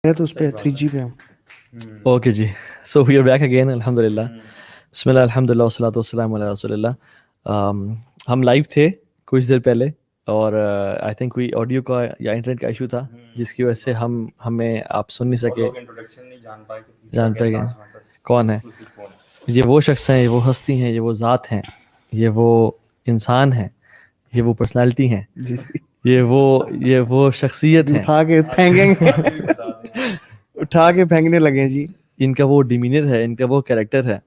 تو اس پہ 3G پہ ہوں. اوکے جی, so we are back again. الحمدللہ, بسم اللہ, الحمدللہ والصلاۃ والسلام علی رسول اللہ. ہم لائیو تھے کچھ دیر پہلے, اور آئی تھنک کوئی آڈیو کا یا انٹرنیٹ کا ایشو تھا جس کی وجہ سے ہمیں آپ سن نہیں سکے. جان پائے گئے کون ہے یہ وہ شخص ہیں, یہ وہ ہستی ہیں, یہ وہ ذات ہیں, یہ وہ انسان ہیں, یہ وہ پرسنالٹی ہیں, یہ وہ شخصیت ہیں. اٹھا کے پھینکیں گے, اٹھا کے پھینکنے لگے جی. ان کا وہ ڈیمینر ہے, ان کا وہ کریکٹر ہے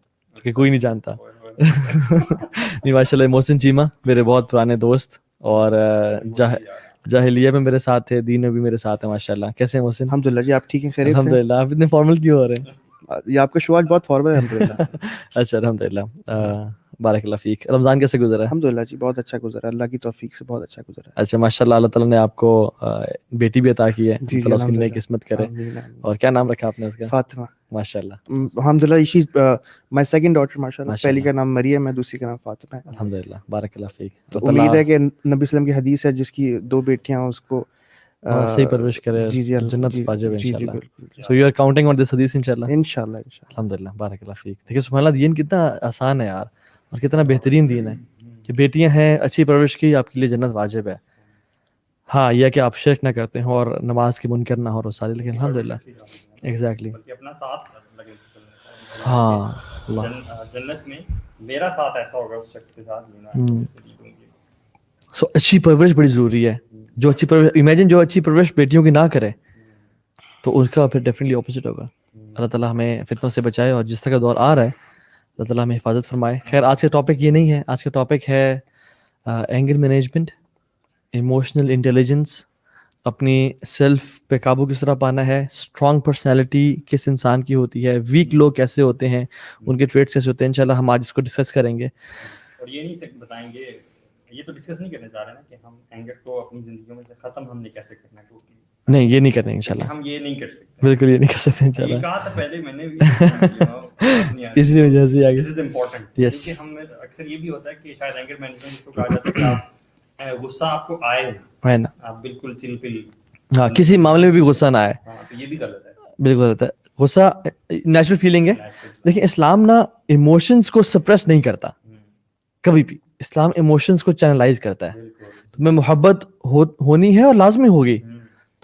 کہ کوئی نہیں جانتا. نہیں ماشاء اللہ, محسن چیمہ میرے بہت پرانے دوست, اور جاہلیہ میں میرے ساتھ تھے, دین میں بھی میرے ساتھ ہیں ماشاء اللہ. کیسے ہیں محسن؟ الحمدللہ جی, آپ ٹھیک ہیں, خیریت سے؟ الحمدللہ. آپ اتنے فارمل کیوں ہو رہے ہیں؟ یہ آپ کا شو آج بہت فارمل ہے. الحمدللہ. اچھا الحمدللہ, بارک اللہ فیک. رمضان کیسے گزرا ہے؟ الحمدللہ جی, بہت اچھا گزرا, اللہ کی توفیق سے بہت اچھا گزرا. اچھا ماشاء اللہ, اللہ تعالیٰ نے آپ کو بیٹی بھی عطا کی ہے, اللہ تعالیٰ اس کی نئی قسمت کرے. اور کیا نام رکھا آپ نے اس کا؟ فاطمہ. ماشاء اللہ, الحمدللہ, شی از مائی سیکنڈ ڈاٹر. ماشاء اللہ, پہلی کا نام مریم ہے, دوسری کا نام فاطمہ ہے. الحمدللہ, بارک اللہ فیک. تو امید ہے کہ نبی وسلم کی حدیث ہے, جس کی 2 بیٹیاں اس کو صحیح پرورش کرے, جی جی جنت واجب ہے جی جی انشاءاللہ. بالکل. سو یو آر کاؤنٹنگ آن دس حدیث انشاءاللہ. انشاءاللہ انشاءاللہ. الحمدللہ, بارک اللہ فیک. دیکھیے سبحان اللہ, دین کتنا آسان ہے یار, اور کتنا بہترین دین ہے کہ بیٹیاں ہیں, اچھی پرورش کی, آپ کے لیے جنت واجب ہے. ہاں یہ کہ آپ شرک نہ کرتے ہوں اور نماز کے منکر نہ ہو رسالے, لیکن الحمدللہ ایگزیکٹلی. ہاں جنت میں میرا ساتھ ایسا ہوگا اس شخص کے ساتھ. سو اچھی پرورش بڑی ضروری ہے. جو اچھی پرورش, امیجن جو اچھی پرورش بیٹیوں کی نہ کرے تو اس کا پھر ڈیفینیٹلی اپوزٹ ہوگا. اللہ تعالیٰ ہمیں فتنوں سے بچائے, اور جس طرح کا دور آ رہا ہے اللہ تعالیٰ ہمیں حفاظت فرمائے. خیر آج کا ٹاپک یہ نہیں ہے, آج کا ٹاپک ہے اینگر مینجمنٹ, ایموشنل انٹیلیجنس, اپنی سیلف پہ قابو کس طرح پانا ہے, اسٹرانگ پرسنالٹی کس انسان کی ہوتی ہے, ویک لوگ کیسے ہوتے ہیں, ان کے ٹریٹس کیسے ہوتے ہیں. انشاءاللہ ہم آج اس کو ڈسکس کریں گے. اور یہ نہیں بتائیں گے, یہ تو ڈسکس نہیں کرنے جا رہے نا کہ ہم اینگر کو اپنی زندگیوں میں سے ختم ہم نے کیسے کرنا ہے. نہیں یہ نہیں کریں انشاءاللہ, ہم یہ نہیں کر سکتے, بالکل یہ نہیں کر سکتے انشاءاللہ. یہ کہا تھا پہلے میں نے بھی, اس لیے وجہ سے آگے. دس از امپورٹنٹ. یس, کہ ہم اکثر یہ بھی ہوتا ہے کہ شاید اینگر مینجمنٹ اس کو کہا جاتا ہے کہ آپ غصہ آپ کو آئے ہے نا, آپ بالکل چل پل, ہاں کسی معاملے میں بھی غصہ نہ آئے. ہاں تو یہ بھی غلط ہے, بالکل غلط ہے. غصہ نیچرل فیلنگ ہے. دیکھیں اسلام نا ایموشنس کو سپریس نہیں کرتا کبھی بھی. اسلام ایموشنس کو چینلائز کرتا ہے. تمہیں محبت ہونی ہے اور لازمی ہوگی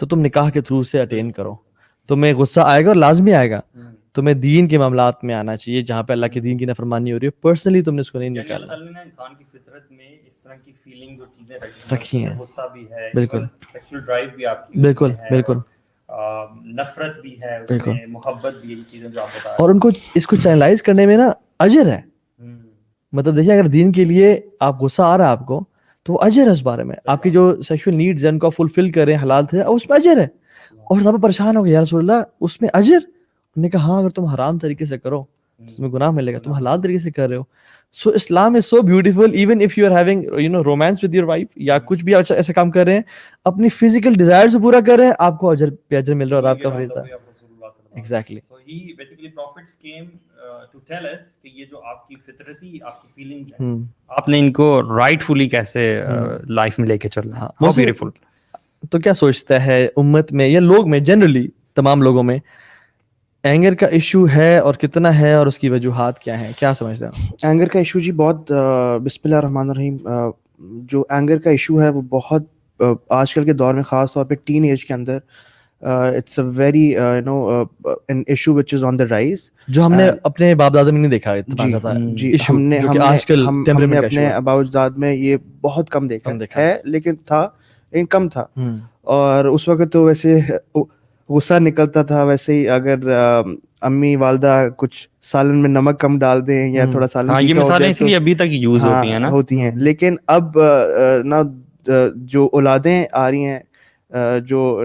تو تم نکاح کے تھرو سے اٹین کرو. تمہیں غصہ آئے گا اور لازمی آئے گا. تمہیں دین کے معاملات میں آنا چاہیے جہاں پہ اللہ کے دین کی نافرمانی ہو رہی ہے. پرسنلی تم نے اس کو نہیں نکالنا. اللہ نے انسان کی فطرت میں اس طرح کی فیلنگ جو چیزیں رکھی ہیں, غصہ بھی ہے, بالکل سیکشل ڈرائیو بھی آپ کی, بالکل بالکل, نفرت بھی ہے اس میں, محبت بھی, یہ چیزیں جو آپ بتا رہے ہیں. اور ان کو اس کو چینلائز کرنے میں نا اجر ہے. مطلب دیکھیے اگر دین کے لیے آپ غصہ آ رہا ہے آپ کو تو وہ اجر ہے اس بارے میں. آپ کی جو سیکشل نیڈز ہیں ان کو فلفل کریں, حلال تھے, اس میں اجر ہے. اور سب پریشان ہو گئے یا رسول اللہ اس میں اجر. انہوں نے کہا ہاں اگر تم حرام طریقے سے کرو تمہیں گناہ ملے گا, تم حلال طریقے سے کر رہے ہو. So Islam is so beautiful. Even if you are having you know romance with your wife یا کچھ بھی ایسا کام کر رہے ہیں, اپنی فزیکل ڈیزائرز پورا کر رہے ہیں, آپ کو اجر پہ اجر مل رہا ہے اور آپ کا فریضہ. Exactly. So he basically prophets came to tell us کہ یہ جو آپ کی فطرتی آپ کی فیلنگز ہیں آپ نے ان کو رائٹفلی کیسے لائف میں لے کے چلنا ہے. How beautiful. تو کیا سوچتا ہے امت میں یا لوگ میں جنرلی تمام لوگوں میں اینگر کا ایشو ہے اور کتنا ہے اور اس کی وجوہات کیا ہیں, کیا سمجھتے ہیں؟ اینگر کا ایشو جی بہت, بسم اللہ الرحمن الرحیم, جو اینگر کا ایشو ہے وہ بہت آج کل کے دور میں خاص طور پہ ٹین ایج کے اندر it's a very an issue which is on the rise. جو ہم نے اپنے باپ دادا میں نہیں دیکھا اتنا زیادہ ایشو, جو کہ آج کل ہم نے اپنے باپ داد میں یہ بہت کم دیکھا ہے, لیکن تھا کم تھا. اور اس وقت تو ویسے غصہ نکلتا تھا ویسے ہی, اگر امی والدہ کچھ سالن میں نمک کم ڈال دیں یا تھوڑا سالن, یہ مثالیں اس لیے ابھی تک یوز ہوتی ہیں نا, ہوتی ہیں. لیکن اب نا جو اولادیں آ رہی ہیں, جو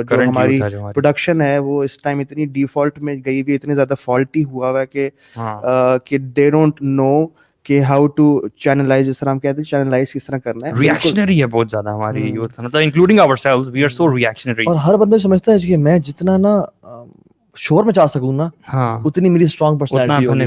جو ہماری پروڈکشن ہے وہ اس ٹائم اتنی ڈیفالٹ میں گئی ہوئی, اتنے زیادہ فالٹی ہوا ہوا ہے کہ دے ڈونٹ نو کہ ہاؤ ٹو چینلائز, جس طرح ہم کہتے ہیں چینلائز کس طرح کرنا ہے. ریئیکشنری ہے بہت زیادہ ہماری یوتھ, مطلب including ourselves, we are so reactionary. اور ہر بندہ سمجھتا ہے کہ میں جتنا نا شور مچا سکوں نا اتنی میری اسٹرانگ پرسنالٹی ہوگی,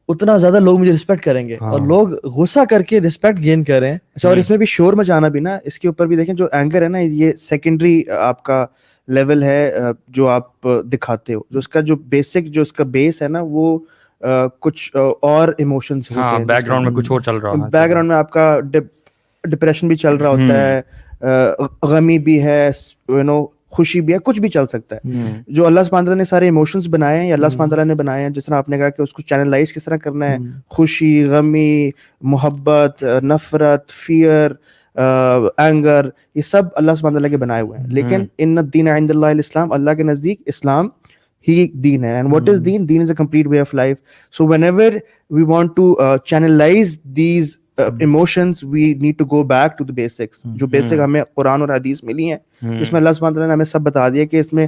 اتنا زیادہ لوگ مجھے رسپیکٹ کریں گے. اور لوگ غصہ کر کے رسپیکٹ گین کریں. اچھا, اور اس میں بھی شور مچانا بھی نا, اس کے اوپر بھی دیکھیں جو اینگر ہے نا, یہ سیکنڈری آپ کا لیول ہے جو آپ دکھاتے ہو. جو اس کا جو بیسک جو اس کا بیس ہے نا وہ کچھ اور ایموشنز ہوتے ہیں, بیک گراؤنڈ میں کچھ اور چل رہا ہے, بیک گراؤنڈ میں آپ کا ڈپریشن بھی چل رہا ہوتا ہے, غمی بھی ہے, خوشی بھی ہے, کچھ بھی چل سکتا ہے. جو اللہ سبحانہ تعالیٰ نے سارے ایموشنز بنائے ہیں, یا اللہ سبحانہ تعالیٰ نے بنائے ہیں, جس طرح آپ نے کہا کہ اس کو چینلائز کس طرح کرنا ہے, خوشی, غمی, محبت, نفرت, فیئر, اینگر, یہ سب اللہ سبحانہ تعالیٰ کے بنائے ہوئے ہیں. لیکن ان الدین عند اللہ الاسلام, اللہ کے نزدیک اسلام ہی دین ہے. اینڈ واٹ از دین؟ دین is a complete way of life. So whenever we want to channelize these emotions, we need to go back to the basics. جو بیسک ہمیں قرآن اور حدیث ملی ہیں, اس میں اللہ سبحانہ تعالیٰ نے ہمیں سب بتا دیا کہ اس میں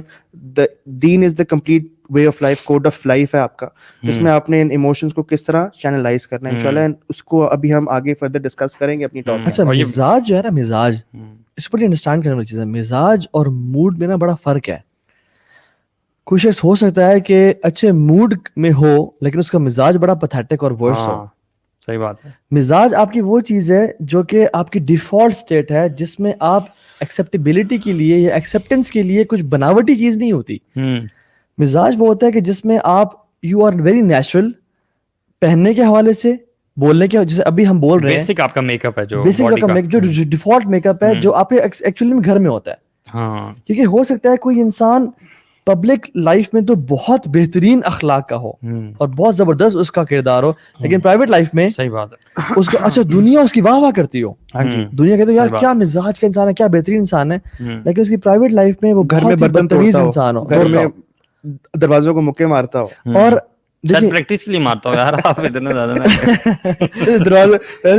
دین از the complete way of life, code of life ہے آپ کا, اس میں آپ نے ان ایموشنز کو کس طرح چینلائز کرنا ہے. انشاءاللہ اس کو ابھی ہم آگے فردر ڈسکس کریں گے اپنی ٹاپک. اچھا, مزاج جو ہے نا, مزاج اس کو انڈرسٹینڈ کرنے والی چیز ہے. مزاج اور موڈ میں نا بڑا فرق ہے. کوئی شخص ہو سکتا ہے کہ اچھے موڈ میں ہو لیکن اس کا مزاج بڑا پتھیٹک اور ورس ہو. صحیح بات ہے. مزاج آپ کی وہ چیز ہے جو کہ آپ کی ڈیفالٹ اسٹیٹ ہے, جس میں آپ ایکسیپٹیبلٹی کے لیے یا ایکسیپٹنس کے لیے کچھ بناوٹی چیز نہیں ہوتی. مزاج وہ ہوتا ہے کہ جس میں آپ یو آر ویری نیچرل, پہننے کے حوالے سے, بولنے کے, جیسے ابھی ہم بول رہے ہیں بیسک آپ کا میک اپ ہے, جو بیسک آپ کا جو ڈیفالٹ میک اپ ہے, جو آپ کے ایکچولی میں گھر میں ہوتا ہے. کیونکہ ہو سکتا ہے کوئی انسان پبلک لائف میں تو بہت بہترین اخلاق کا ہو اور بہت زبردست اس کا کردار ہو, لیکن پرائیویٹ لائف میں صحیح بات ہے اس کا اچھا دنیا اس کی واہ واہ کرتی ہو, دنیا کہتے یار کیا مزاج کا انسان ہے, کیا بہترین انسان ہے, لیکن اس کی پرائیویٹ لائف میں وہ گھر میں بدتمیز انسان ہو, گھر میں دروازوں کو مکے مارتا ہو. اور پریکٹس کے لیے مارتا ہوں یار, آپ اتنا زیادہ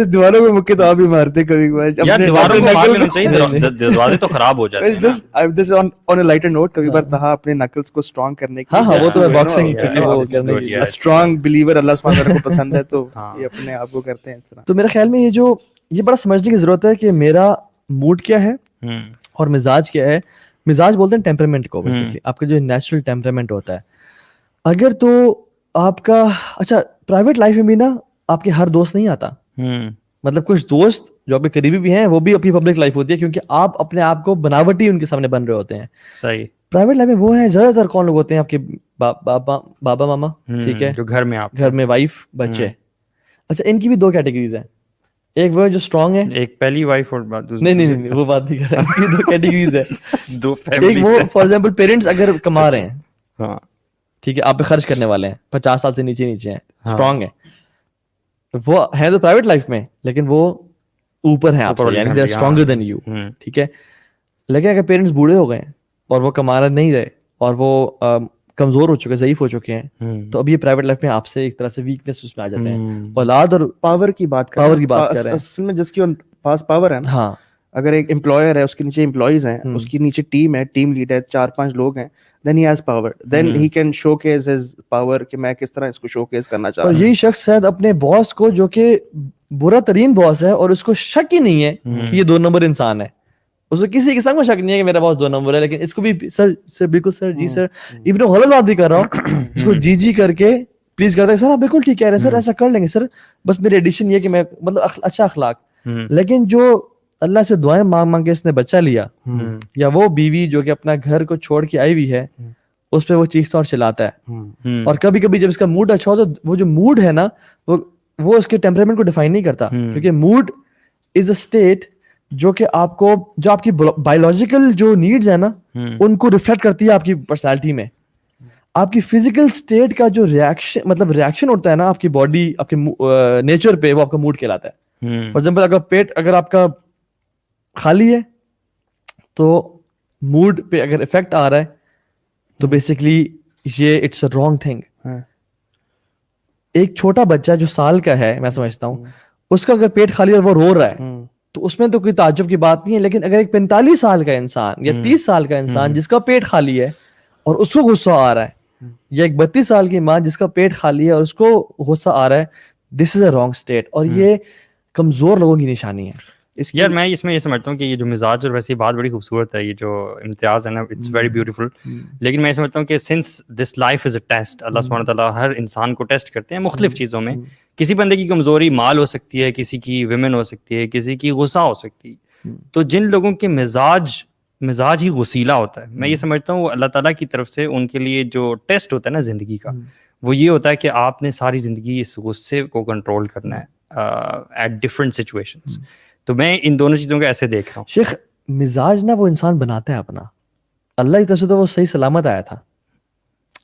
دیواروں کو مکے تو آپ بھی مارتے کبھی کبھار. یار دیواروں کو مار لینا چاہیے, دروازے تو خراب ہو جاتے ہیں. آن اے لائٹر نوٹ, کبھی بار تہا اپنے نکلز کو اسٹرانگ کرنے کی, ہاں وہ تو باکسنگ اسٹرانگ بلیور اللہ سبحانہ تعالیٰ کو پسند ہے, تو یہ اپنے آپ کو کرتے ہیں اس طرح. تو میرے خیال میں یہ بڑا سمجھنے کی ضرورت ہے کہ میرا موڈ کیا ہے اور مزاج کیا ہے. مزاج بولتے ہیں ٹیمپرامنٹ کو, بیسیکلی آپ کا جو نیچرل ٹیمپرامنٹ ہوتا ہے. اگر تو آپ کا اچھا پرائیویٹ لائف میں بھی نا آپ کے ہر دوست نہیں آتا, مطلب کچھ دوست جو آپ کے قریبی بھی ہیں وہ بھی اپنی پبلک لائف ہوتی ہے, کیونکہ آپ اپنے آپ کو بناوٹی ان کے سامنے بن رہے ہوتے ہیں. صحیح. پرائیویٹ لائف میں وہ ہیں زیادہ تر کون لوگ ہوتے ہیں, آپ کے بابا ماما, ٹھیک ہے, جو گھر میں آپ گھر میں وائف بچے. اچھا ان کی بھی دو کیٹیگریز ہیں, ایک وہ جو اسٹرانگ ہے, ایک پہلی وائف اور نہیں وہ بات نہیں کر رہا, ان کی دو کیٹیگریز ہے. ایک وہ فار ایگزامپل پیرنٹس اگر کما رہے ہیں, ٹھیک ہے, آپ پہ خرچ کرنے والے ہیں, 50 سال سے نیچے ہیں, اسٹرانگ ہیں, وہ ہیں تو پرائیویٹ لائف میں لیکن وہ اوپر ہیں آپ سے, یعنی they are stronger than you, ٹھیک ہے. لیکن اگر پیرنٹس بوڑھے ہو گئے ہیں اور وہ کمانا نہیں رہے اور وہ کمزور ہو چکے, ضعیف ہو چکے ہیں, تو اب یہ پرائیویٹ لائف میں آپ سے ایک طرح سے ویکنیس اس میں آ جاتے ہیں. اولاد اور پاور کی بات کر رہے ہیں, اصل میں جس کے پاس پاور ہے نا, ہاں, اگر ایک امپلائر ہے, اس کے نیچے امپلائیز ہیں, اس کی نیچے ٹیم ہے, ٹیم لیڈ ہے, 4-5 لوگ ہیں, then he has power, then he can showcase his power کہ میں کس طرح اس کو showcase کرنا چاہ رہا ہوں. اور یہی شخص شاید اپنے باس کو, جو کہ برا ترین باس ہے اور اس کو شک ہی نہیں ہے کہ یہ 2 نمبر انسان ہے, اس کو کسی قسم کا شک نہیں ہے کہ میرا باس 2 نمبر ہے, لیکن اس کو بھی سر بالکل سر جی سر, ایون غلط بات بھی کر رہا ہوں, اس کو جی کر کے پلیز کرتا ہے, سر آپ بالکل ٹھیک کہہ رہے ہیں سر, ایسا کر لیں گے سر, بس میری ایڈیشن یہ کہ میں مطلب اچھا اخلاق. لیکن جو اللہ سے دعائیں مانگ کے اس نے بچہ لیا, یا وہ بیوی جو کہ اپنا گھر کو چھوڑ کے آئی ہوئی ہے, اس پہ وہ چیختا اور چلاتا ہے. اور کبھی کبھی جب اس کا موڈ اچھا ہو تو وہ جو موڈ ہے نا وہ اس کے ٹیمپرامنٹ کو ڈیفائن نہیں کرتا, کیونکہ موڈ از اے اسٹیٹ جو کہ آپ کو, جو آپ کی بایولوجیکل جو نیڈز ہیں نا ان کو ریفلیکٹ کرتی ہے آپ کی پرسنالٹی میں. آپ کی فزیکل اسٹیٹ کا جو ریئیکشن ہوتا ہے نا آپ کی باڈی, آپ کے نیچر پہ, وہ آپ کا موڈ کہلاتا ہے. فار ایگزامپل اگر پیٹ اگر آپ کا خالی ہے تو موڈ پہ اگر افیکٹ آ رہا ہے تو بیسکلی یہ اٹس اے رانگ تھنگ. ایک چھوٹا بچہ جو سال کا ہے, میں سمجھتا ہوں, اس کا اگر پیٹ خالی اور وہ رو رہا ہے تو اس میں تو کوئی تعجب کی بات نہیں ہے. لیکن اگر ایک 45 سال کا انسان یا 30 سال کا انسان جس کا پیٹ خالی ہے اور اس کو غصہ آ رہا ہے, یا ایک 32 سال کی ماں جس کا پیٹ خالی ہے اور اس کو غصہ آ رہا ہے, دس از اے رانگ اسٹیٹ. اور یہ کمزور لوگوں کی نشانی ہے. یار میں اس میں یہ سمجھتا ہوں کہ یہ جو مزاج, اور ویسے بات بڑی خوبصورت ہے, یہ جو امتیاز ہے نا, اٹس ویری بیوٹیفل. لیکن میں یہ سمجھتا ہوں کہ since this life is a test, اللہ سبحانہ تعالیٰ ہر انسان کو ٹیسٹ کرتے ہیں مختلف چیزوں میں. کسی بندے کی کمزوری مال ہو سکتی ہے, کسی کی ویمن ہو سکتی ہے, کسی کی غصہ ہو سکتی ہے. تو جن لوگوں کے مزاج مزاج ہی غسیلا ہوتا ہے. میں یہ سمجھتا ہوں اللہ تعالیٰ کی طرف سے ان کے لیے جو ٹیسٹ ہوتا ہے نا زندگی کا, وہ یہ ہوتا ہے کہ آپ نے ساری زندگی اس غصے کو کنٹرول کرنا ہے ایٹ ڈفرینٹ سچویشنز. تو میں ان دونوں چیزوں کو ایسے دیکھ رہا ہوں. شیخ مزاج نا وہ انسان بناتا ہے اپنا, اللہ کی طرف سے تو وہ صحیح سلامت آیا تھا.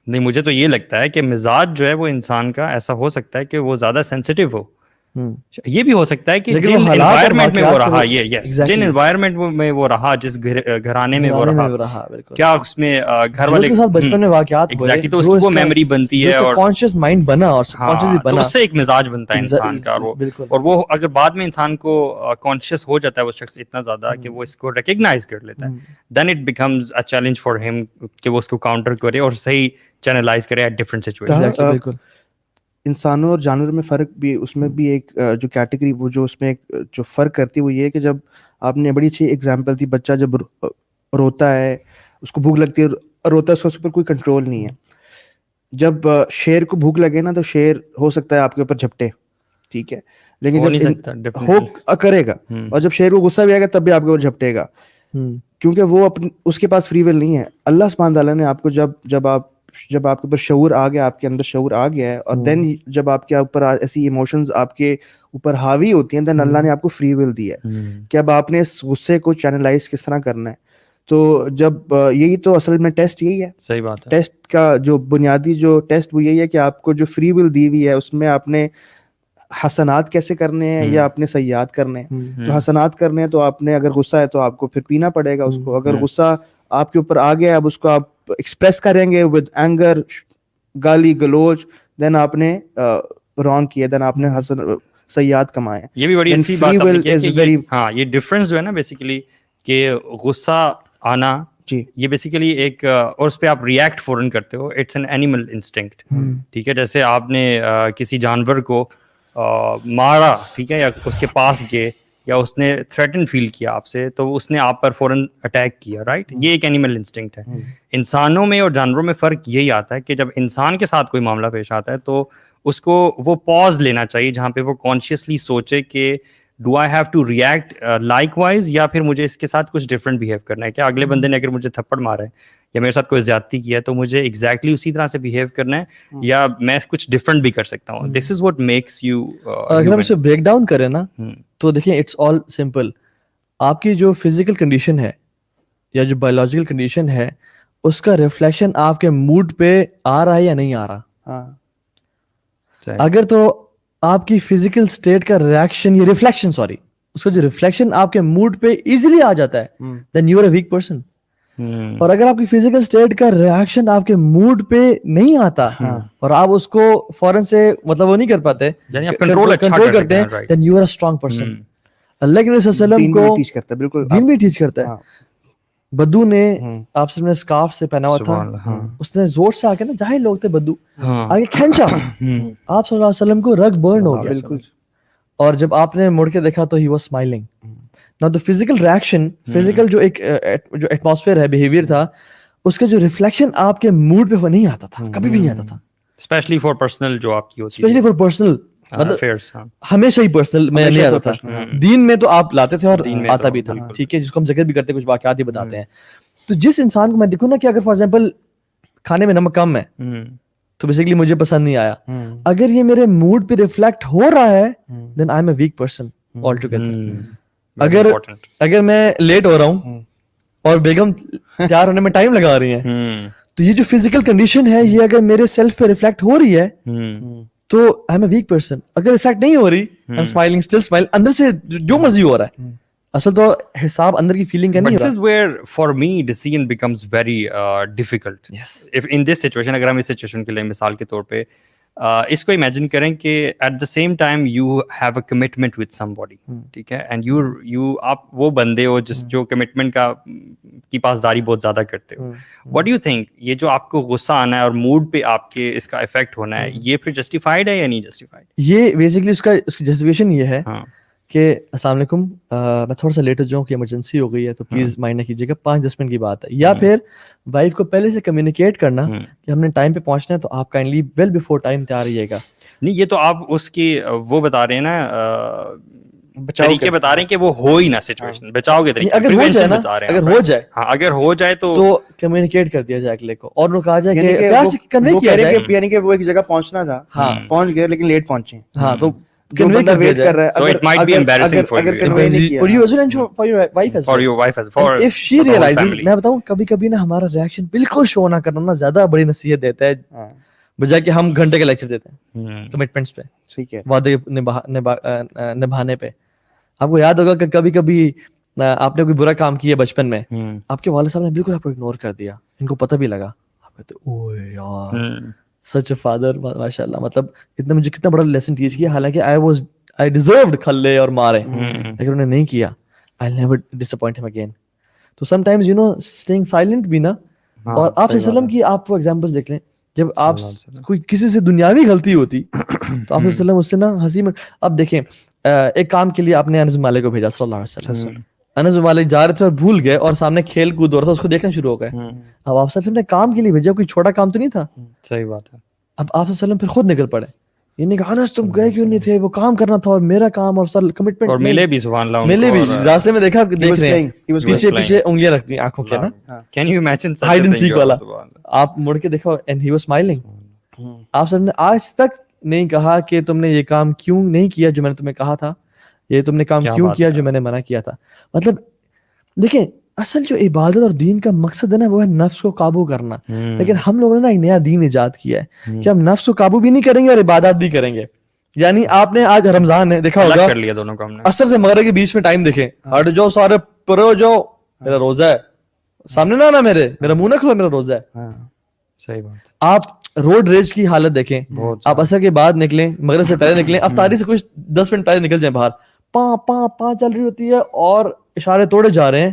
نہیں, مجھے تو یہ لگتا ہے کہ مزاج جو ہے وہ انسان کا ایسا ہو سکتا ہے کہ وہ زیادہ سینسیٹیو ہو. یہ بھی ہو سکتا ہے کہ جن انوائرمنٹ میں وہ رہا, جن انوائرمنٹ میں وہ رہا, جس گھرانے میں وہ رہا, کیا اس میں گھر والے بچپن میں واقعات ہوئے, تو اس کی وہ میموری بنتی ہے اور کانشیس مائنڈ بنا اور سب کانشیسلی بنا, تو اس سے ایک مزاج بنتا ہے انسان کا. اور وہ اگر بعد میں انسان کو کانشیس ہو جاتا ہے وہ شخص اتنا زیادہ کہ وہ اس کو ریکگنائز کر لیتا ہے, then it becomes a challenge for ہم کہ وہ اس کو کاؤنٹر کرے اور صحیح چینلائز کرے ایٹ ڈفرینٹ سچویشنز. بالکل انسانوں اور جانوروں میں فرق بھی, اس میں بھی ایک جو کیٹیگری وہ جو اس میں ایک جو فرق کرتی ہے وہ یہ ہے کہ جب آپ نے بڑی اچھی ایگزامپل تھی, بچہ جب روتا ہے, اس کو بھوک لگتی ہے, روتا ہے, اس کے اوپر کوئی کنٹرول نہیں ہے. جب شیر کو بھوک لگے نا تو شیر ہو سکتا ہے آپ کے اوپر جھپٹے, ٹھیک ہے, لیکن جب ہو کرے گا, اور جب شیر کو غصہ بھی آئے گا تب بھی آپ کے اوپر جھپٹے گا, کیونکہ وہ اپنی اس کے پاس فری ول نہیں ہے. اللہ سبحانہ تعالیٰ نے آپ کو جب آپ کے اوپر شعور آ گیا, آپ کے اندر شعور آ گیا ہے, اور دین جب آپ کے اوپر ایسی ایموشنز آپ کے اوپر حاوی ہوتی ہیں, دین اللہ نے آپ کو فری ول دی ہے کہ اب آپ نے اس غصے کو چینلائز کس طرح کرنا ہے. تو جب یہی تو اصل میں ٹیسٹ یہی ہے. صحیح بات ہے. ٹیسٹ کا جو بنیادی جو ٹیسٹ وہ یہی ہے کہ آپ کو جو فری ول دی ہوئی ہے اس میں آپ نے حسنات کیسے کرنے ہیں یا اپنے سیئات کرنے ہیں. تو حسنات کرنے ہیں تو آپ نے, اگر غصہ ہے تو آپ کو پھر پینا پڑے گا اس کو. اگر غصہ آپ کے اوپر آ گیا, اب اس کو آپ ایکسپریس کریں گے ود اینگر, گالی گلوچ, دین آپ نے رانگ کیا, دین آپ نے حسن سیئات کمائے. یہ بھی بڑی اچھی بات ہے. ہاں, یہ ڈفرینس جو ہے نا بیسیکلی کہ غصہ آنا, جی, یہ بیسیکلی ایک, اور اس پہ آپ ریئیکٹ فوراً کرتے ہو, اٹس این اینیمل انسٹنکٹ. ٹھیک ہے, جیسے آپ نے کسی جانور کو مارا, ٹھیک ہے, یا اس کے پاس گئے, یا اس نے تھریٹن فیل کیا آپ سے, تو اس نے آپ پر فوراً اٹیک کیا, رائٹ. یہ ایک اینیمل انسٹنکٹ ہے. انسانوں میں اور جانوروں میں فرق یہی آتا ہے کہ جب انسان کے ساتھ کوئی معاملہ پیش آتا ہے تو اس کو وہ پاز لینا چاہیے جہاں پہ وہ کانشیسلی سوچے کہ do I have to react likewise, یا پھر مجھے اس کے ساتھ کچھ ڈفرینٹ بہیو کرنا ہے. کیا اگلے بندے نے اگر مجھے تھپڑ مارا ہے یا میرے ساتھ کوئی زیادتی کیا ہے تو مجھے ایگزیکٹلی اسی طرح سے بہیو کرنا ہے, یا میں کچھ ڈفرینٹ بھی کر سکتا ہوں. دس از واٹ میکس یو. اگر ہم اسے بریک ڈاؤن کریں نا تو دیکھیں اٹس آل سمپل. آپ کی جو فزیکل کنڈیشن ہے یا جو بایولوجیکل کنڈیشن ہے, اس کا ریفلیکشن آپ کے موڈ پہ آ رہا ہے یا نہیں آ رہا. اگر تو آپ کی فزیکل اسٹیٹ کا ریئیکشن یا ریفلیکشن, سوری, اس کا جو ریفلیکشن آپ کے موڈ پہ ایزیلی آ جاتا ہے, then you are a weak person. اور اگر آپ کی فزیکل اسٹیٹ کا ریئیکشن آپ کے موڈ پہ نہیں آتا اور آپ اس کو فوراً سے مطلب وہ نہیں کر پاتے, کنٹرول کرتے ہیں, then you are a strong person. اللہ کے نبی صلی اللہ علیہ وسلم کو ٹیچ کرتا ہے, بالکل دین بھی ٹیچ کرتا ہے. بدو نے آپ سے اسکارف سے پہنا ہوا تھا, اس نے زور سے آ کے نا, جاہل لوگ تھے بدو, آگے کھینچا, آپ صلی اللہ علیہ وسلم کو رگ برن ہو گیا. بالکل. اور جب آپ نے مڑ کے دیکھا تو ہی واز اسمائلنگ. نا تو فزیکل ریئیکشن, فزیکل جو ایک جو ایٹماسفیئر ہے, بیہیویئر تھا, اس کا جو ریفلیکشن آپ کے موڈ پہ وہ نہیں آتا تھا, کبھی بھی نہیں آتا تھا. اسپیشلی فار پرسنل جو آپ کی ہوتی ہے, اسپیشلی فار پرسنل, مطلب ہمیشہ ہی پرسنل میں نہیں آتا تھا. دین میں تو آپ لاتے تھے اور آتا بھی تھا, ٹھیک ہے, جس کو ہم ذکر بھی کرتے ہیں, کچھ واقعات بھی بتاتے ہیں. تو جس انسان کو میں دیکھوں نا کہ اگر فار ایگزامپل کھانے میں نمک کم ہے تو بیسیکلی مجھے پسند نہیں آیا, اگر یہ میرے موڈ پہ ریفلیکٹ ہو رہا ہے, then I am a weak person all together. اگر میں لیٹ ہو رہا ہوں اور بیگم تیار ہونے میں ٹائم لگا رہی ہیں, تو یہ جو فزیکل کنڈیشن ہے یہ اگر میرے سیلف پہ ریفلیکٹ ہو رہی ہے تو I am a weak person. اگر ریفلیکٹ نہیں ہو رہی, I am smiling, still smile, اندر سے جو مرضی ہو رہا ہے, اصل تو حساب اندر کی فیلنگ کا نہیں ہے. But this is where for me decision becomes very difficult. Yes. If in this situation, اگر ہم اس سچویشن کے لیے مثال کے طور پہ اس کو امیجن کریں کہ at the same time you have a commitment with somebody, ٹھیک ہے, اینڈ یو آپ وہ بندے ہو جو کمٹمنٹ کی پاسداری بہت زیادہ کرتے ہو. واٹ ڈو یو تھنک, یہ جو آپ کو غصہ آنا ہے اور موڈ پہ آپ کے اس کا افیکٹ ہونا ہے, یہ پھر جسٹیفائڈ ہے یا نہیں جسٹیفائڈ؟ یہ بیسکلی اس کی جسٹیفیکیشن یہ ہے کہ السلام علیکم, میں تھوڑا سا لیٹ ہو جاؤں کہ ایمرجنسی ہو گئی ہے, تو پلیز مائنڈ نہ کیجیے گا, 5-10 منٹ کی بات ہے. یا پھر وائف کو پہلے سے کمیونیکیٹ کرنا کہ ہم نے ٹائم پہ پہنچنا ہے, تو آپ کائنڈلی ویل بیفور ٹائم تیار رہیے گا. نہیں, یہ تو آپ اس کی وہ بتا رہے ہیں نا طریقے بتا رہے ہیں کہ وہ ہو ہی نہ سچویشن, بچاؤ کے طریقے, اگر ہو جائے نا, اگر ہو جائے, ہاں اگر ہو جائے تو کمیونیکیٹ کر دیا جائے اگلے کو, اور وہ کہا جائے کہ پیار سے کنوے کیا جائے, یعنی کہ وہ ایک جگہ پہنچنا تھا, پہنچ گئے لیکن لیٹ پہنچے, ہاں تو جو بندہ ویٹ کر رہا ہے, so it might be embarrassing for you, for you as well and for your wife as well, for your wife as for if she realizes, میں بتاؤں کبھی کبھی نا ہمارا ریاکشن بالکل شو نہ کرنا نا زیادہ بڑی نصیحت دیتا ہے بجائے کہ ہم گھنٹے کا لیکچر دیتے ہیں کمٹمنٹس پہ, ٹھیک ہے, وعدے نبھانے پہ. آپ کو یاد ہوگا کہ کبھی کبھی آپ نے کوئی برا کام کیا بچپن میں, آپ کے والد صاحب نے بالکل آپ کو اگنور کر دیا, ان کو پتہ بھی لگا, آپ کہتے اوے یار سچ اے فادر, ماشاء اللہ, مطلب اتنا مجھے کتنا بڑا لیسن ٹیچ کیا, حالانکہ I deserved کھلے اور مارے, لیکن انہوں نے نہیں کیا. I'll never disappoint him again. تو sometimes you know staying silent بھی نا, اور آپ صلی اللہ علیہ وسلم کی آپ وہ ایگزامپلس دیکھ لیں, جب آپ کوئی کسی سے دنیاوی غلطی ہوتی تو آپ صلی اللہ علیہ وسلم اس سے نا ہنسی میں, اب دیکھیں ایک کام کے لیے آپ نے انس بن مالک کو بھیجا صلی اللہ علیہ وسلم, انس بن مالک جا رہے تھے اور بھول گئے اور سامنے کھیل کود ہو رہا تھا, اس کو دیکھنا شروع ہو گئے. اب آپ صلی اللہ علیہ وسلم نے کام کے لیے بھیجا, کوئی چھوٹا کام تو نہیں تھا. صحیح بات ہے. اب آپ صلی اللہ علیہ وسلم پھر خود نکل پڑے, یہ نہیں کہا انس تم گئے کیوں نہیں تھے, وہ کام کرنا تھا اور میرا کام, اور سر کمٹمنٹ, اور ملے بھی سبحان اللہ, ملے بھی راستے میں دیکھا, دیکھ رہے ہیں پیچھے پیچھے انگلیاں رکھتی ہیں آنکھوں کے نا, can you imagine hide and seek والا, آپ مڑ کے دیکھو اینڈ ہی واز اسمائلنگ. آپ سب نے آج تک نہیں کہا کہ تم نے یہ کام کیوں نہیں کیا جو میں نے تمہیں کہا تھا, یہ تم نے کام کیوں کیا جو میں نے منع کیا تھا. مطلب دیکھیں اصل جو عبادت اور دین کا مقصد ہے نا وہ ہے نفس کو قابو کرنا, لیکن ہم لوگوں نے نا ایک نیا دین ایجاد کیا ہے کہ ہم نفس کو قابو بھی نہیں کریں گے اور عبادات بھی کریں گے. یعنی آپ نے آج رمضان ہے دیکھا ہوگا, کر لیا دونوں کو ہم نے, عصر سے مغرب کے بیچ میں ٹائم دیکھیں, ہٹ جاؤ سارے پرو جاؤ, میرا روزہ ہے, سامنے نہ آنا میرے, میرا منہ نہ کھلو, میرا روزہ ہے. صحیح بات. آپ روڈ ریج کی حالت دیکھیں, آپ عصر کے بعد نکلیں, مغرب سے پہلے نکلیں, افطاری سے کچھ 10 منٹ پہلے نکل جائیں باہر, پاں چل رہی ہوتی ہے اور اشارے توڑے جا رہے ہیں.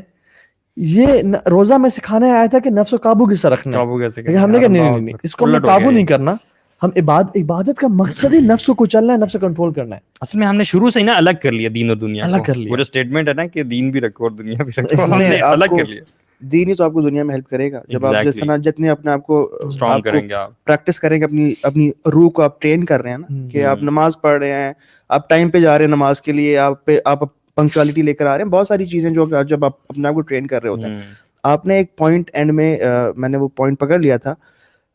یہ روزہ میں سکھانے آیا تھا کہ نفس کو قابو کیسے رکھنا ہے. ہم نے کہا نہیں, اس کو ہم نے قابو نہیں کرنا, ہم عبادت کا مقصد ہی نفس کو کچلنا ہے, نفس کو کنٹرول کرنا ہے. اصل میں ہم نے شروع سے ہی نا الگ کر لیا دین اور دنیا, الگ کر لیا. وہ جو اسٹیٹمنٹ ہے نا کہ دین بھی رکھو اور دنیا بھی رکھو, ہم نے الگ کر لیا. دین ہی تو آپ کو دنیا میں ہیلپ کرے گا, جب آپ جس طرح جتنے اپنے آپ کو اسٹرانگ کریں گے, آپ پریکٹس کریں گے, اپنی روح کو آپ ٹرین کر رہے ہیں نا, کہ آپ نماز پڑھ رہے ہیں, آپ ٹائم پہ جا رہے ہیں نماز کے لیے, آپ پنکچوالٹی لے کر آ رہے ہیں, بہت ساری چیزیں جو جب آپ اپنے آپ کو ٹرین کر رہے ہوتے ہیں. آپ نے ایک پوائنٹ اینڈ میں نے وہ پوائنٹ پکڑ لیا تھا,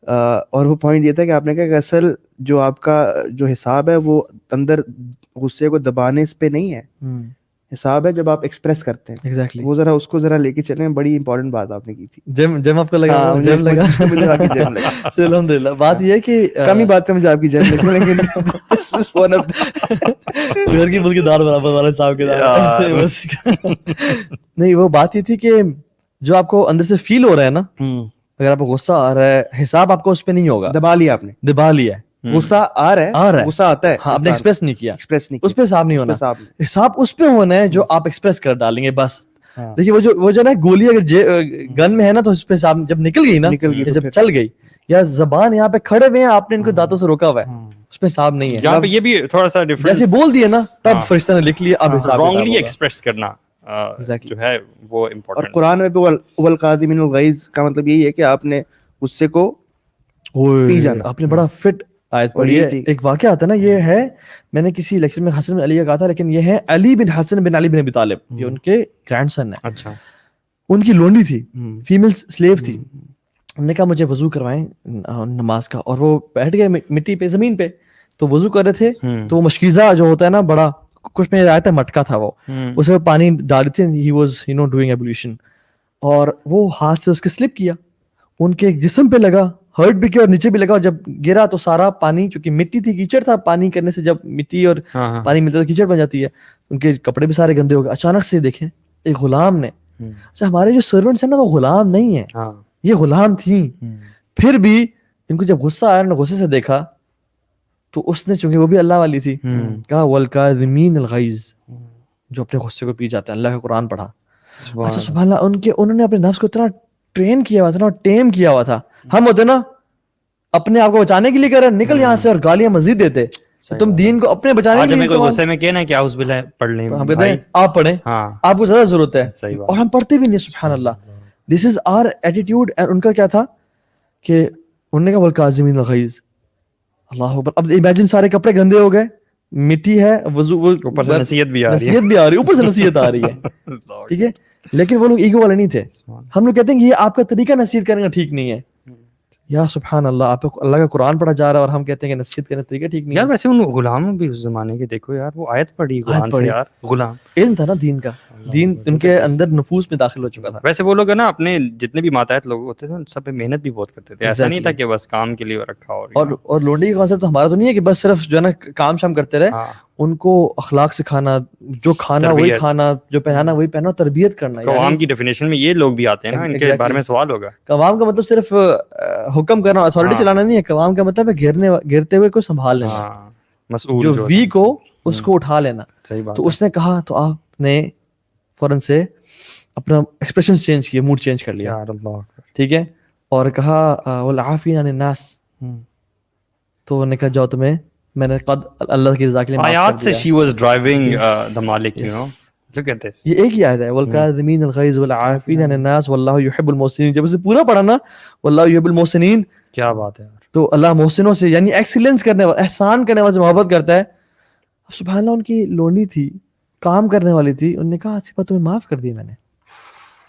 اور وہ پوائنٹ یہ تھا کہ آپ نے کہا کہ اصل جو آپ کا جو حساب ہے وہ اندر غصے کو دبانے پہ نہیں ہے, حساب ہے جب آپ ایکسپریس کرتے ہیں. ایگزیکٹلی وہ ذرا اس کو ذرا لے کے چلیں, بڑی امپورٹنٹ بات آپ نے کی تھی. جم آپ کو لگا, جم لگا, الحمدللہ. بات یہ ہے کہ کم ہی بات ہے مجھے آپ کی جم لگی, لیکن گھر کی ملکی دار برابر والے صاحب کے نہیں, وہ بات یہ تھی کہ جو آپ کو اندر سے فیل ہو رہا ہے نا, اگر آپ کو غصہ آ رہا ہے, حساب آپ کو اس پہ نہیں ہوگا, دبا لیا آپ نے, دبا لیا ہے. غصہ آ رہا ہے, غصہ آتا ہے, آپ نے ایکسپریس نہیں کیا, اس پہ حساب نہیں ہونا, حساب اس پہ ہونا ہے جو آپ ایکسپریس کر ڈالیں گے بس. دیکھیے وہ جو نا گولی اگر گن میں ہے نا, تو اس پہ حساب جب نکل گئی نا, جب چل گئی, یا زبان یہاں پہ کھڑے ہوئے ہیں, آپ نے ان کو دانتوں سے روکا ہوا ہے, اس پہ حساب نہیں ہے. یہاں پہ یہ بھی تھوڑا سا ڈفرنٹ, جیسے بول دیا نا تب فرشتہ نے لکھ لیا, اب حساب رانگلی ایکسپریس کرنا جو ہے وہ امپورٹنٹ. اور قرآن میں بھی والقاظمین الغیظ کا مطلب یہی ہے کہ آپ نے غصے کو پی جانا. آپ نے بڑا فٹ آیت پڑھی ہے. ایک واقعہ آتا ہے نا, یہ ہے, میں نے کسی لیکچر میں حسن بن علی کا کہا تھا, لیکن یہ ہے علی بن حسن بن علی بن ابی طالب, یہ ان کے گرینڈ سن ہے. اچھا, ان کی لونڈی تھی, فیمیل سلیو تھی. انہوں نے کہا مجھے وضو کروائیں نماز کا, اور وہ بیٹھ گئے مٹی پہ, زمین پہ, تو وضو کر رہے تھے. تو وہ مشکیزہ جو ہوتا ہے نا بڑا, کچھ میں آیا تھا مٹکا تھا, وہ اسے پانی ڈال رہے تھے, ہی واز ڈوئنگ ایبولیشن, اور وہ ہاتھ سے اس کے سلپ کیا, ان کے جسم پہ لگا, ہرٹ بھی کیا اور نیچے بھی لگا, اور جب گرا تو سارا پانی, چونکہ مٹی تھی, کیچڑ تھا, پانی کرنے سے جب مٹی اور پانی ملتا ہے کیچڑ بن جاتی ہے, ان کے کپڑے بھی سارے گندے ہو گئے. اچانک سے دیکھیں ایک غلام نے, اچھا ہمارے جو سرونٹس ہیں نا وہ غلام نہیں ہیں, یہ غلام تھیں, پھر بھی ان کو جب غصہ آیا نا, غصے سے دیکھا تو اس نے, چونکہ وہ بھی اللہ والی تھی, کہا والکاظمین الغیظ, جو اپنے غصے کو پی جاتے ہیں. اللہ کا قرآن پڑھا. اچھا سبحان اللہ, انہوں نے اپنے نفس کو اتنا ٹرین کیا ہوا تھا نا, ٹیم کیا ہوا تھا. ہم ہوتے نا اپنے آپ کو بچانے کے لیے کہہ رہے نکل یہاں سے, اور گالیاں مزید دیتے. تم دین کو اپنے بچانے کے لیے کوئی غصے میں کہنا کہ اعوذ باللہ پڑھ لیں, ہم کہتے ہیں آپ پڑھیں, آپ کو زیادہ ضرورت ہے, اور ہم پڑھتے بھی نہیں. سبحان اللہ, دس از آور ایٹیٹیوڈ. ان کا کیا تھا کہ انہوں نے کہا والکاظمین الغیظ, اللہ اکبر. اب امیجن سارے کپڑے گندے ہو گئے, میٹھی ہے وضو اوپر سے نصیحت بھی آ رہی ہے، نصیحت بھی آ رہی ہے، اوپر سے نصیحت آ رہی ہے، ٹھیک ہے. لیکن وہ لوگ ایگو والے نہیں تھے. ہم لوگ کہتے ہیں کہ یہ آپ کا طریقہ نصیحت کرنے کا ٹھیک نہیں ہے. یا سبحان اللہ، آپ کو اللہ کا قرآن پڑھا جا رہا ہے اور ہم کہتے ہیں کہ نصیحت کرنے کا طریقہ ٹھیک نہیں ہے. یار ویسے ان غلاموں بھی اس زمانے کے دیکھو یار، وہ آیت پڑھی قرآن سے یار، غلام علم تھا نا دین کا، دین ان کے اندر نفوس میں داخل ہو چکا تھا. ویسے وہ لوگ نا اپنے جتنے بھی ماتحت لوگ ہوتے تھے ان سب پہ محنت بھی بہت کرتے تھے، ایسا نہیں تھا کہ بس کام کے لیے رکھا اور لونڈی کا کانسیپٹ ہمارا تو نہیں ہے کہ بس صرف جو ہے نا کام شام کرتے رہے. ان کو اخلاق سکھانا، جو کھانا وہی کھانا، جو پہنانا وہی پہننا، تربیت کرنا. قوام کی ڈیفینیشن میں یہ لوگ بھی آتے ہیں نا، ان کے بارے میں سوال ہوگا. قوام کا مطلب صرف حکم کرنا، اتھارٹی چلانا نہیں ہے. قوام کا مطلب ہے گرتے ہوئے کو سنبھال لینا، جو ویک ہو اس کو اٹھا لینا. تو اس نے کہا تو آپ نے فوراً سے اپنا ایکسپریشن چینج کیے، موڈ چینج کر لیا، ٹھیک ہے، اور کہا والعافین عن الناس. تو انہوں نے کہا جاؤ تمہیں میں نے قد اللہ کی رضا کے لیے معاف کر دیا. آیات سے she was driving the Malik, you know. Look at this. یہ ایک ہی آیت ہے، والکاظمین الغیظ والعافین عن الناس واللہ یحب المحسنین. جب اسے پورا پڑھا نا، واللہ یحب المحسنین، کیا بات ہے یار. تو اللہ محسنوں سے یعنی ایکسیلنس کرنے والے، احسان کرنے والے سے محبت کرتا ہے. سبحان اللہ، ان کی لونڈی تھی، کام کرنے والی تھی، انہوں نے کہا اچھی بات تمہیں معاف کر دی میں نے،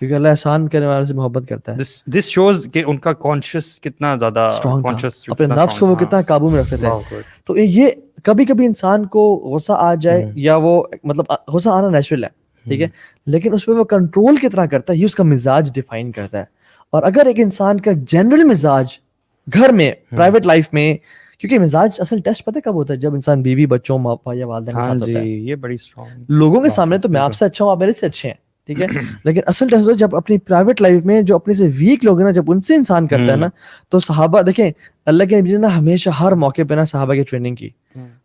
کیونکہ اللہ احسان کرنے والے سے محبت کرتا ہے. This shows کہ ان کا کانشیس کتنا زیادہ کانشیس، اپنے نفس کو وہ کتنا قابو میں رکھتے تھے. تو یہ کبھی کبھی انسان کو غصہ آ جائے، یا وہ مطلب غصہ آنا نیچرل ہے، ٹھیک ہے، لیکن اس پہ وہ کنٹرول کتنا کرتا ہے یہ اس کا مزاج ڈیفائن کرتا ہے. اور اگر ایک انسان کا جنرل مزاج گھر میں، پرائیویٹ لائف میں، کیونکہ مزاج اصل ٹیسٹ پتہ کب ہوتا ہے؟ جب انسان بیوی، بچوں، ماں باپ یا والدین کے ساتھ ہوتا ہے. یہ بڑی اسٹرانگ. لوگوں کے سامنے تو میں آپ سے اچھا ہوں، آپ میرے سے اچھے ہیں، ٹھیک ہے، لیکن اصل ٹیسٹ ہوتا ہے جب اپنی پرائیویٹ لائف میں جو اپنے سے ویک لوگ ہیں نا، جب ان سے انسان کرتا ہے نا. تو صحابہ دیکھیں، اللہ کے نبی نے نا ہمیشہ ہر موقع پہ نا صحابہ کی ٹریننگ کی.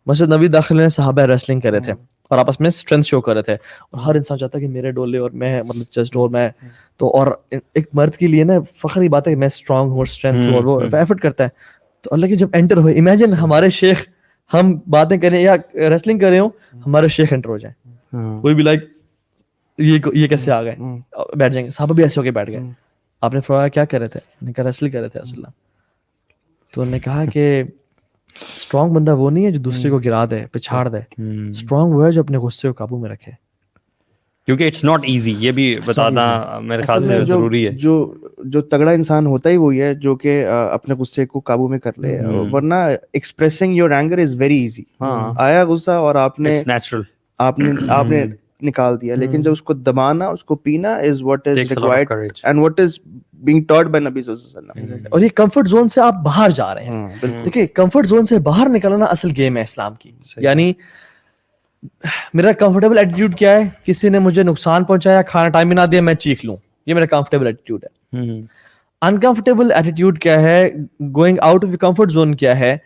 مسجد نبی داخل میں صحابہ ریسلنگ کر رہے تھے اور آپس میں اسٹرینتھ شو کر رہے تھے، اور ہر انسان چاہتا ہے کہ میرے ڈولے اور میں مطلب چیسٹ اور میں تو، اور ایک مرد کے لیے نا فخر کی بات ہے کہ میں اسٹرانگ ہوں اور اسٹرینتھ ہوں، اور وہ ایفرٹ کرتا ہے. تو اللہ کے جب انٹر ہوئے، امیجن ہمارے شیخ، ہم باتیں کریں یا ریسلنگ کر رہے ہوں، ہمارے شیخ انٹر ہو جائیں، کوئی بھی لائک یہ کیسے آ گئے، بیٹھ جائیں گے. صحابہ بھی ایسے ہو کے بیٹھ گئے. آپ نے فرمایا کیا کر رہے تھے؟ نے کہا ریسل کر رہے تھے رسول اللہ. تو انہوں نے کہا کہ اسٹرانگ بندہ وہ نہیں ہے جو دوسرے کو گرا دے، پچھاڑ دے. اسٹرانگ وہ ہے جو اپنے غصے کو قابو میں رکھے، کیونکہ اٹس ناٹ ایزی. یہ بھی بتانا میرے خیال سے ضروری ہے. جو تگڑا انسان ہوتا ہی وہی ہے جو کہ اپنے غصے کو قابو میں کر لے، ورنہ expressing your anger is very easy. آیا غصہ اور آپ نے آپ نے نکال دیا، لیکن جب اس کو دبانا، اس کو پینا is what is required and what is being taught by نبی صلی اللہ علیہ وسلم. اور یہ کمفرٹ زون سے آپ باہر جا رہے ہیں. دیکھیں کمفرٹ زون سے باہر نکلنا اصل گیم ہے اسلام کی. یعنی میرا کمفرٹیبل ایٹیٹیوڈ کیا ہے؟ کسی نے مجھے نقصان پہنچایا، کھانا ٹائم میں نہ دیا، میں چیخ لوں، یہ میرا کمفرٹیبل ایٹیٹیوڈ ہے. انکمفرٹیبل ایٹیٹیوڈ کیا ہے؟ Going out of comfort zone کیا ہے؟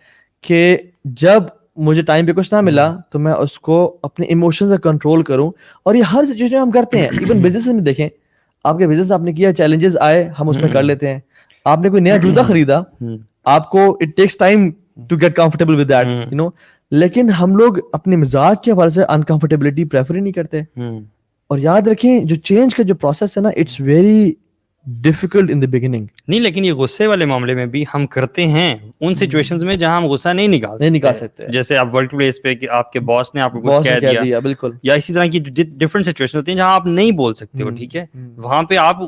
کہ جب مجھے ٹائم پہ کچھ نہ ملا تو میں اس کو اپنے ایموشنز سے کنٹرول کروں. اور یہ ہر سچویشن میں ہم کرتے ہیں. ایون بزنس میں دیکھیں، آپ کے بزنس آپ نے کیا، چیلنجز آئے، ہم اس میں کر لیتے ہیں. آپ نے کوئی نیا جوتا خریدا، آپ کو it takes time to get comfortable with that, you know. لیکن ہم لوگ اپنے مزاج کے حوالے سے انکمفرٹیبلٹی پریفر ہی نہیں کرتے. اور یاد رکھیں جو چینج کا جو پروسیس ہے نا، it's very difficult in the beginning. نہیں، لیکن یہ غصے والے معاملے میں بھی ہم کرتے ہیں ان سچویشنز میں جہاں ہم غصہ نہیں نکال سکتے. جیسے آپ ورک پلیس پہ کہ آپ کے باس نے آپ کو کچھ کہہ دیا، بالکل، یا اسی طرح کی ڈفرینٹ سچویشن ہوتی ہیں جہاں آپ نہیں بول سکتے ہو، ٹھیک ہے، وہاں پہ آپ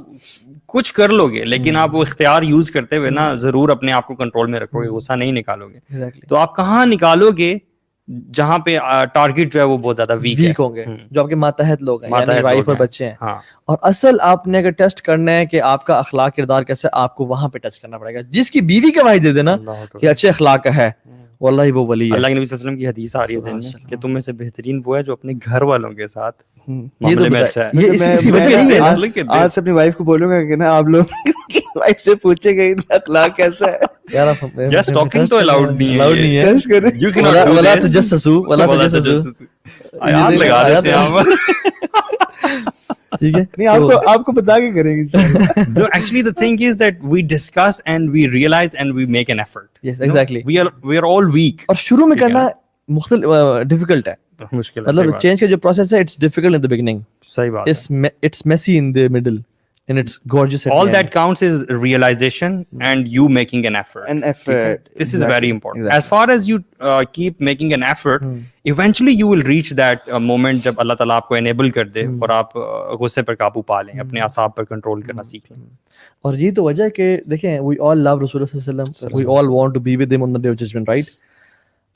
کچھ کر لو گے، لیکن آپ وہ اختیار یوز کرتے ہوئے نا ضرور اپنے آپ کو کنٹرول میں رکھو گے، غصہ نہیں نکالو گے. تو آپ کہاں نکالو گے؟ جہاں پہ ٹارگیٹ جو ہے وہ بہت زیادہ ویک ہوں گے، جو آپ کے ماتحت لوگ ہیں، یعنی وائف اور بچے ہیں. اور اصل آپ نے اگر ٹیسٹ کرنا ہے کہ آپ کا اخلاق کردار کیسے، آپ کو وہاں پہ ٹیسٹ کرنا پڑے گا. جس کی بیوی گواہی دے دینا کہ اچھے اخلاق کا ہے، واللہ وہ ولی ہے. اللہ کے نبی صلی اللہ علیہ وسلم کی حدیث آ رہی ہے ذہن میں کہ تم میں سے بہترین وہ ہے جو اپنے گھر والوں کے ساتھ معاملے میں اچھا ہے. یہ اسی وجہ نہیں ہے. آج سے اپنی وائف کو بولوں گا کہ نا آپ لوگ وائف سے پوچھے گا اخلاق کیسا ہے. یار سٹاکنگ تو الاؤڈ نہیں ہے. ٹیسٹ کریں. You cannot do ولا this. تجسسوا ولا تجسسوا. آیات لگا دیتے ہیں ہم. ٹھیک ہے، نہیں آپ کو بتا کے کریں گے. No, actually the thing is that we discuss and we realize and we make an effort. Yes, exactly. We are all weak. اور شروع میں کرنا مختلف ڈیفیکلٹ ہے، مشکل ہے. مطلب چینج کا جو پروسیس ہے it's difficult in the beginning, صحیح بات ہے. It's messy in the middle. and it's gorgeous at all the that end. counts is realization and you making an effort. An effort. This is very important. exactly. As far as you keep making an effort, eventually you will reach that moment جب اللہ تعالیٰ آپ کو enable کر دے اور آپ غصے پر قابو پا لیں, اپنے اعصاب پر کنٹرول کرنا سیکھ لیں. اور یہی تو وجہ ہے کہ دیکھیں we all love رسول اللہ صلی اللہ علیہ وسلم, we all want to be with him on the day of judgment, right?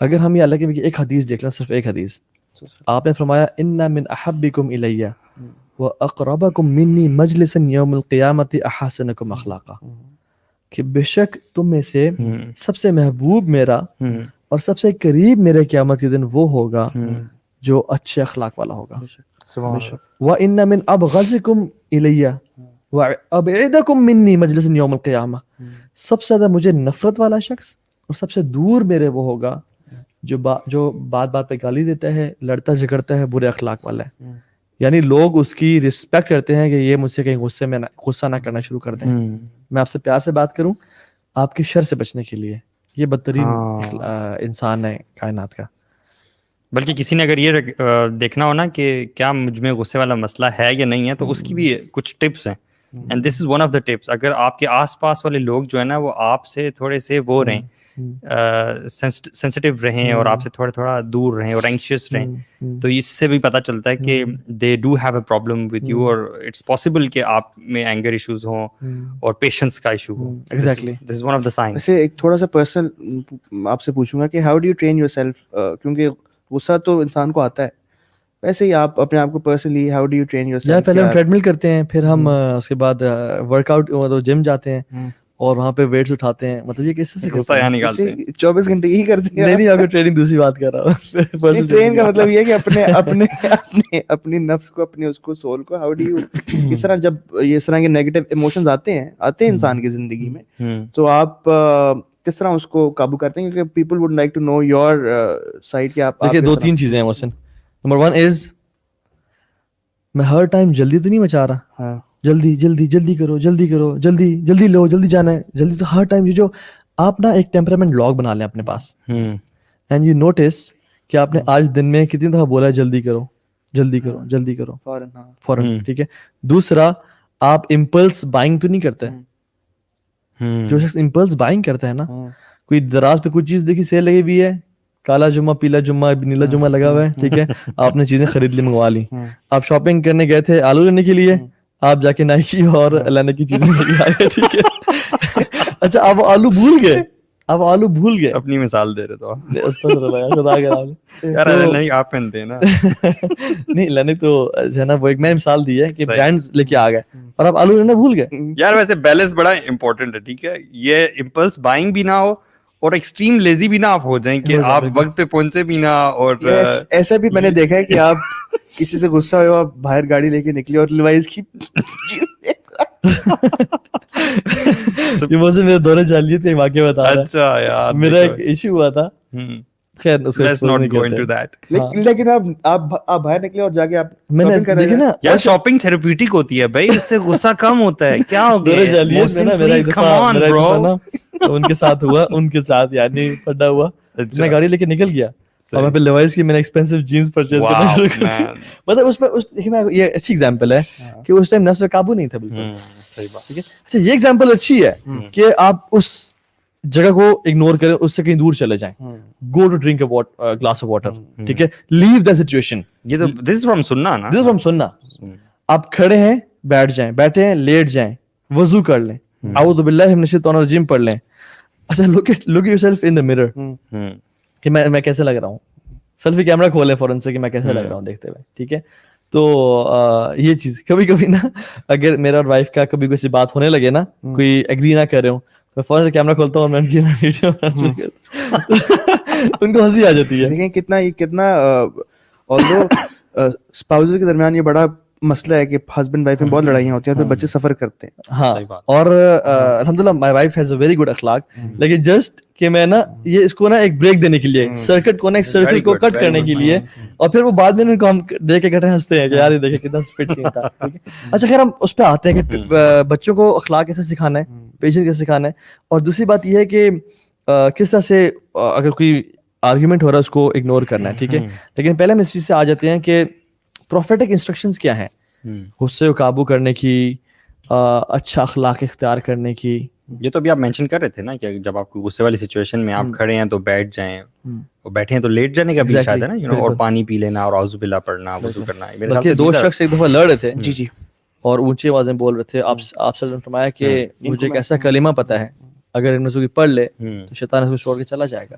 اگر ہم یہ اللہ کی ایک حدیث دیکھ لیں, صرف ایک حدیث, آپ نے فرمایا ان من احبکم الی واقربکم منی مجلسا یوم القیامت احسنکم اخلاقا, کہ بے شک تم میں سے سب سے محبوب میرا اور سب سے قریب میرے قیامت کے دن وہ ہوگا جو اچھے اخلاق والا ہوگا. وَإِنَّ مِنْ أَبْغَضِكُمْ إِلَيَّ وَأَبْعِدَكُمْ مِنِّي مَجْلِسًا يَوْمَ الْقِيَامَةِ, سب سے زیادہ مجھے نفرت والا شخص اور سب سے دور میرے وہ ہوگا جو بات بات پہ گالی دیتا ہے, لڑتا جھگڑتا ہے, برے اخلاق والا ہے. یعنی لوگ اس کی رسپیکٹ کرتے ہیں کہ یہ مجھ سے کہیں غصہ نہ کرنا شروع کر دیں, میں آپ سے پیار سے بات کروں آپ کے شر سے بچنے کے لیے. یہ بدترین انسان ہے کائنات کا. بلکہ کسی نے اگر یہ دیکھنا ہو نا کہ کیا مجھ میں غصے والا مسئلہ ہے یا نہیں ہے, تو اس کی بھی کچھ ٹپس ہیں, and this is one of the tips. اگر آپ کے آس پاس والے لوگ جو ہے نا وہ آپ سے تھوڑے سے وہ رہیں, سینسٹیو رہیں اور آپ سے تھوڑا دور رہیں اور اینکشیس رہیں, تو اس سے بھی پتہ چلتا ہے کہ they do have a problem with you, اور اٹس پاسبل کہ آپ میں اینگر ایشوز ہوں اور پیشنس کا issue who. Exactly, this is one of the science. ویسے ایک تھوڑا سا پرسنل آپ سے پوچھوں گا کہ how do you train your self, کیونکہ غصہ تو انسان کو آتا ہے, ویسے ہی آپ اپنے آپ کو personally how do you train your self? پہلے ہم ٹریڈ مل کرتے ہیں, پھر ہم اس کے بعد ورک آؤٹ مطلب جم جاتے ہیں اور وہاں پہ ویٹس اٹھاتے ہیں. مطلب یہ کس سے غصہ یہاں نکالتے ہیں 24 گھنٹے یہی کرتے ہیں. نہیں, اگر ٹریننگ دوسری بات کر رہا ہوں. ٹرین کا مطلب یہ ہے کہ اپنی نفس کو, اپنے اس کو, سول کو, ہاؤ ڈو یو, کس طرح جب اس طرح کے نیگیٹو ایموشنز آتے ہیں انسان کی زندگی میں, تو آپ کس طرح اس کو قابو کرتے ہیں؟ کیونکہ people would like to know your side کہ آپ. دیکھیے 2-3 چیزیں ہیں محسن. نمبر 1 از میں ہر ٹائم جلدی تو نہیں مچا رہا, جلدی جلدی جلدی کرو, جلدی کرو, جلدی جلدی لو, جلدی جانا ہے, جلدی. تو ہر ٹائم یہ جو آپ نا ایک ٹیمپرامنٹ لاگ بنا لیں اپنے پاس, اینڈ یو نوٹس کہ آپ نے آج دن میں کتنی دفعہ بولا ہے جلدی کرو, جلدی کرو, جلدی کرو, فوراً. ٹھیک ہے. دوسرا, آپ امپلس بائنگ تو نہیں کرتے. جو شخص امپلس بائنگ کرتا ہے نا, کوئی دراز پہ کوئی چیز دیکھی سیل لگی ہوئی ہے, کالا جمعہ, پیلا جمعہ, نیلا جمعہ لگا ہوا ہے, ٹھیک ہے, آپ نے چیزیں خرید لی, منگوا لی. آپ شاپنگ کرنے گئے تھے آلو لینے کے لیے, آپ جا کے نائکی اور لینے کی چیزیں لے کے آئے, ٹھیک ہے. اچھا, آپ آلو بھول گئے, اپنی مثال دے رہے تو نہیں, آپ پہنتے ہیں نا. نہیں, لینے تو جو ہے نا وہ ایک میں مثال دی ہے کہ برانڈز لے کے آ گئے اور آپ آلو لینا بھول گئے. یار ویسے بیلنس بڑا امپورٹنٹ ہے, ٹھیک ہے. یہ امپلس بائنگ بھی نہ ہو اور ایکسٹریم لیزی بھی نہ آپ ہو جائیں کہ آپ وقت پہ پہنچے بھی نہ. اور ایسا بھی میں نے دیکھا ہے کہ آپ کسی سے غصہ ہوا, باہر گاڑی لے کے نکلی اور لیوائز کی یہ مجھے میرے دورے چالیے تھے واقعہ بتا رہا. اچھا یار, میرا ایک ایشو ہوا تھا, خیر let's not go into that. لیکن آپ باہر نکلے اور جا کے آپ میں نے دیکھا نا یار شاپنگ تھیراپیوٹک ہوتی ہے بھائی, اس سے غصہ کم ہوتا ہے. کیا ہو دورے چالیے گیا ان کے ساتھ ہوا, ان کے ساتھ یعنی پڑا ہوا, میں گاڑی لے کے نکل گیا اور میں پھر لیوائز کی میں نے ایکسپینسو جینز پرچیز کرنا شروع کر دیا. مطلب اس پہ یہ اچھی ایگزامپل ہے کہ اس ٹائم نفس پہ قابو نہیں تھا بالکل. ٹھیک ہے. اچھا, یہ ایگزامپل اچھی ہے کہ آپ اس جگہ کو اگنور کریں, اس سے کہیں دور چلے جائیں. Go to drink a glass of water, ٹھیک ہے, لیو دا سچویشن. یہ تو دس از فرام سننا نا, دس از فرام سننا. آپ کھڑے ہیں, بیٹھ جائیں, بیٹھے ہیں, لیٹ جائیں, وضو کر لیں, اعوذ باللہ من الشیطان الرجیم پڑھ لیں. اچھا, look at yourself in the mirror کہ میں کیسے لگ رہا ہوں. سیلفی کیمرہ کھولیں فوراً سے کہ میں کیسے لگ رہا ہوں دیکھتے ہوئے, ٹھیک ہے. تو یہ چیز کبھی نا اگر میرا اور وائف کا کبھی کوئی بات ہونے لگے نا, کوئی ایگری نہ کر رہے ہوں, میں فوراً سے کیمرہ کھولتا ہوں اور میں ویڈیو ان کو ہنسی آ جاتی ہے. دیکھیں کتنا although اسپاؤزز کے درمیان یہ بڑا مسئلہ ہے کہ ہسبینڈ وائف میں بہت لڑائیاں ہوتی ہیں اور پھر بچے سفر کرتے ہیں. ہاں, اور الحمدللہ my wife has a very good اخلاق, لیکن جسٹ کہ میں نا یہ اس کو نا ایک بریک دینے کے لیے, سرکٹ کو نا ایک سرکل کو کٹ کرنے کے لیے, اور پھر وہ بعد میں ان کو ہم دیکھ کے کٹے ہنستے ہیں کہ یار یہ دیکھیں کتنا فٹ سین تھا. اچھا خیر, ہم اس پہ آتے ہیں کہ بچوں کو اخلاق کیسے سکھانا ہے, پیشنس کیسے سکھانا ہے. اور دوسری بات یہ ہے کہ کس طرح سے اگر کوئی آرگیومنٹ ہو رہا ہے اس کو اگنور کرنا ہے, ٹھیک ہے. لیکن پہلے ہم اس چیز سے آ جاتے ہیں کہ پروفیٹک انسٹرکشنز کیا ہیں غصے کو قابو کرنے کی, اچھا اخلاق اختیار کرنے کی. یہ تو ابھی آپ مینشن کر رہے تھے نا کہ جب آپ کو غصے والی سچویشن میں آپ کھڑے ہیں تو بیٹھ جائیں, اور بیٹھے ہیں تو لیٹ جانے کا بھی شاید ہے نا, اور پانی پی لینا اور اعوذ باللہ پڑھنا, وضو کرنا. بلکہ دو شخص ایک دفعہ لڑ رہے تھے جی اور اونچی آواز میں بول رہے تھے. آپ صلی اللہ علیہ وسلم فرمایا کہ مجھے ایک ایسا کلمہ پتہ ہے اگر ان میں سے کوئی پڑھ لے تو شیطان اس کو چھوڑ کے چلا جائے گا.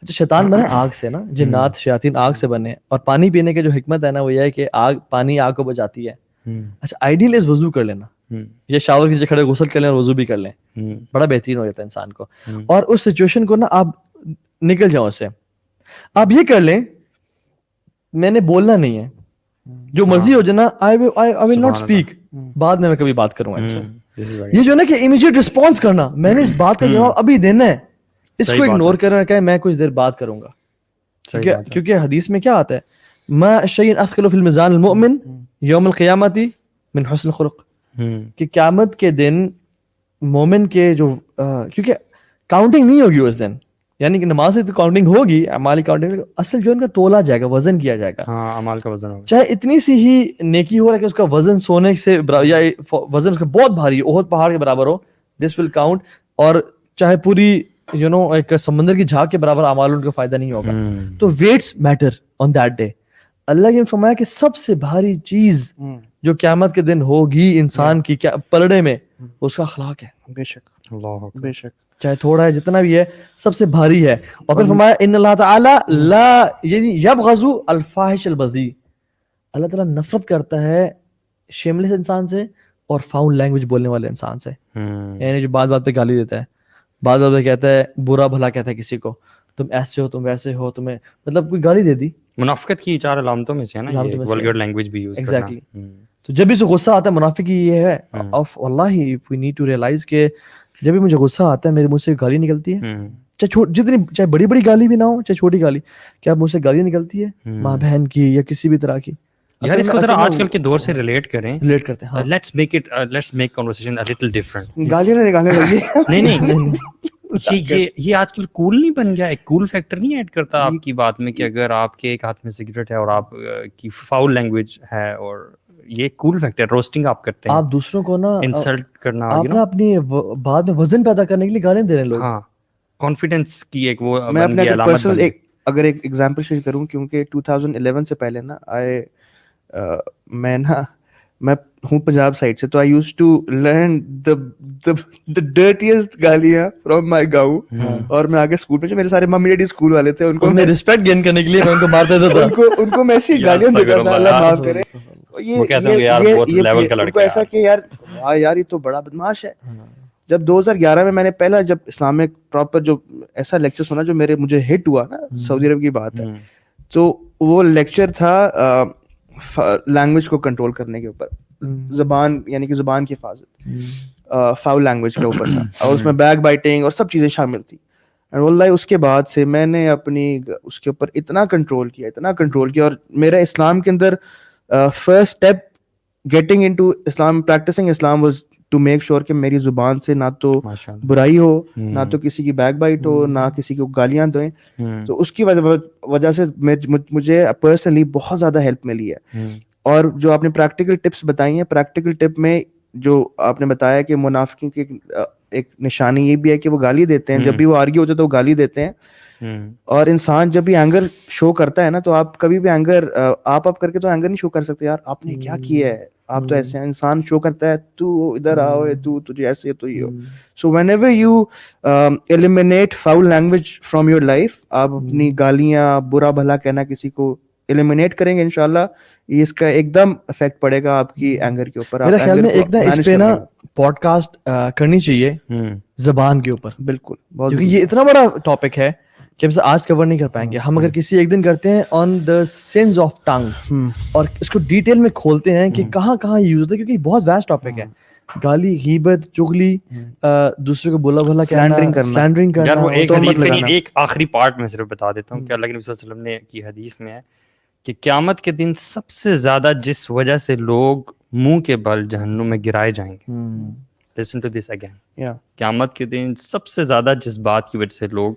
اچھا شیطان بنا آگ سے نا, جنات شیاطین آگ سے بنے, اور پانی پینے کے جو حکمت ہے نا وہ یہ ہے کہ پانی آگ کو بجاتی ہے. اچھا آئیڈیل از وضو کر لینا, یہ شاور کے نیچے کھڑے غسل کر لیں اور وضو بھی کر لیں, بڑا بہترین ہو جاتا ہے انسان کو. اور اس سچویشن کو نا آپ نکل جاؤ اس سے. آپ یہ کر لیں میں نے بولنا نہیں ہے, جو مرضی ہو جانا, آئی ول ناٹ اسپیک, بعد میں کبھی بات کروں گا ان سے. یہ جو نا کہ امیڈیٹ رسپانس کرنا, میں نے اس بات کا جواب ابھی دینا ہے, اس کو اگنور کرنا کہ میں کچھ دیر بات کروں گا. کیونکہ حدیث میں کیا آتا ہے, ما شیء اثقل فی المیزان المؤمن یوم القیامت من حسن الخلق, کہ قیامت کے دن مومن کے جو کیونکہ کاؤنٹنگ نہیں ہوگی اس دن, یعنی کہ نماز کی کاؤنٹنگ ہوگی, اعمال کی کاؤنٹنگ, اصل جو ان کا تولا جائے گا, وزن کیا جائے گا. ہاں اعمال کا وزن ہوگا, چاہے اتنی سی ہی نیکی ہو رہا ہے کہ اس کا وزن سونے سے یا وزن اس کا بہت بھاری, احد پہاڑ کے برابر ہو, دس ول کاؤنٹ. اور چاہے پوری ایک سمندر کی جھاگ کے برابر اعمال ان کو فائدہ نہیں ہوگا. تو what's matter on that day. اللہ نے فرمایا کہ سب سے بھاری چیز جو قیامت کے دن ہوگی انسان کی پلڑے میں, اس کا اخلاق ہے. بے شک, اللہ بے شک, چاہے تھوڑا ہے جتنا بھی ہے سب سے بھاری ہے. اور پھر فرمایا ان اللہ تعالی لا یبغض الفاحش البذیء, اللہ تعالیٰ نفرت کرتا ہے شیملیس انسان سے اور فاؤل لینگویج بولنے والے انسان سے. یعنی جو بات بات پہ گالی دیتا ہے, بات بات پہ کہتا ہے, برا بھلا کہتا ہے کسی کو, تم ایسے ہو, تم ویسے ہو, تمہیں مطلب کوئی گالی دے دی. منافقت کی 4 علامتوں میں سے ہے نا یہ ولگار لینگویج بھی یوز کرنا. تو جب بھی سے غصہ آتا ہے, منافق یہ ہے, آف واللہ وی نیڈ ٹو ریئلائز کہ جب بھی مجھے غصہ آتا ہے میرے منہ سے گالی نکلتی ہے, چاہے بڑی بڑی گالی بھی نہ ہو, چاہے چھوٹی گالی, کیا منہ سے گالی نکلتی ہے ماں بہن کی یا کسی بھی طرح کی. یار اس کو ذرا آج کل کے دور سے ریلیٹ کریں, ریلیٹ کرتے ہیں. Let's make conversation a little different. گالیاں نہ نکالنے لگی. نہیں یہ آج کل کول نہیں بن گیا, ایک کول فیکٹر نہیں ایڈ کرتا آپ کی بات میں کہ اگر آپ کے ایک ہاتھ میں سگریٹ ہے اور آپ کی فاؤل لینگویج ہے, اور یہ کول فیکٹر, روسٹنگ آپ کرتے ہیں, آپ دوسروں کو نا انسلٹ کرنا, آپ نا اپنی بعد میں وزن پیدا کرنے کے لیے گالیاں دے رہے ہیں لوگ. ہاں کانفیڈنس کی ایک وہ میں اپنے پرسنل اگر ایک ایگزامپل شیئر کروں, کیونکہ 2011 سے پہلے نا میں ہوں پنجاب سائڈ سے, تو I used to learn the dirtiest گالیاں فرام مائی گاؤں. اور میں آگے اسکول میں, جو میرے سارے ممی ڈیڈی اسکول والے تھے, ان کو میں رسپیکٹ گین کرنے کے لیے میں ان کو مار دیتا تھا. ان کو میں ایسی گالیاں دیتا تھا, اللہ معاف کرے. یہ ایسا کہ یار یہ تو بڑا بدماش ہے. جب 2011 میں نے پہلا جب اسلامک پراپر جو ایسا لیکچر سنا جو مجھے ہٹ ہوا نا, سعودی عرب کی بات ہے, تو وہ لیکچر تھا لینگویج کو کنٹرول کرنے کے اوپر, زبان یعنی کہ زبان کی حفاظت, فاؤل لینگویج کے اوپر تھا, اور اس میں بیک بائٹنگ اور سب چیزیں شامل تھی. واللہ اس کے بعد سے میں نے اپنی اس کے اوپر اتنا کنٹرول کیا, اور میرا اسلام کے اندر first step getting into Islam, practising Islam was to make sure کہ میری زبان سے نہ تو برائی ہو, نہ تو کسی کی بیک بائٹ ہو, نہ کسی کو گالیاں دیں. تو اس کی وجہ سے مجھے پرسنلی بہت زیادہ ہیلپ ملی ہے. اور جو آپ نے پریکٹیکل ٹپس بتائی ہیں, پریکٹیکل ٹپ میں جو آپ نے بتایا کہ منافقین کی ایک نشانی یہ بھی ہے کہ وہ گالی دیتے ہیں, جب بھی وہ آرگی ہوتے ہیں تو وہ گالی دیتے ہیں. اور انسان جب بھی اینگر شو کرتا ہے نا, تو آپ کبھی بھی اینگر آپ کر کے تو اینگر نہیں شو کر سکتے. یار آپ نے کیا کیا ہے, آپ تو ایسے ہیں. انسان شو کرتا ہے تو ادھر آؤ, تو تجھے ایسے تو یہ ہو. So whenever you eliminate foul language from your life, آپ اپنی گالیاں, برا بھلا کہنا کسی کو ایلیمینیٹ کریں گے, انشاءاللہ اس کا ایک دم افیکٹ پڑے گا آپ کی اینگر کے اوپر. میرے خیال میں ایک نا اس پہ نا پوڈ کاسٹ کرنی چاہیے زبان کے اوپر, بالکل, کیونکہ یہ اتنا بڑا ٹاپک ہے کہ ہم سے آج کور نہیں کر پائیں گے. ہم اگر کسی ایک دن کرتے ہیں آن دا سینس آف ٹنگ, اور اس کو ڈیٹیل میں کھولتے ہیں کہ کہاں کہاں یوز ہوتا ہے, کیونکہ بہت ویسٹ ٹاپک ہے. گالی, غیبت, چغلی, دوسرے کو بولا بھلا سلینڈرنگ کرنا. یار وہ ایک حدیث کا ایک آخری پارٹ میں صرف بتا دیتا ہوں کہ اللہ کے نبی صلی اللہ علیہ وسلم نے کی حدیث میں ہے کہ قیامت کے دن سب سے زیادہ جس وجہ سے لوگ منہ کے بل جہنم میں گرائے جائیں گے, listen to this again, قیامت کے دن سب سے زیادہ جس بات کی وجہ سے لوگ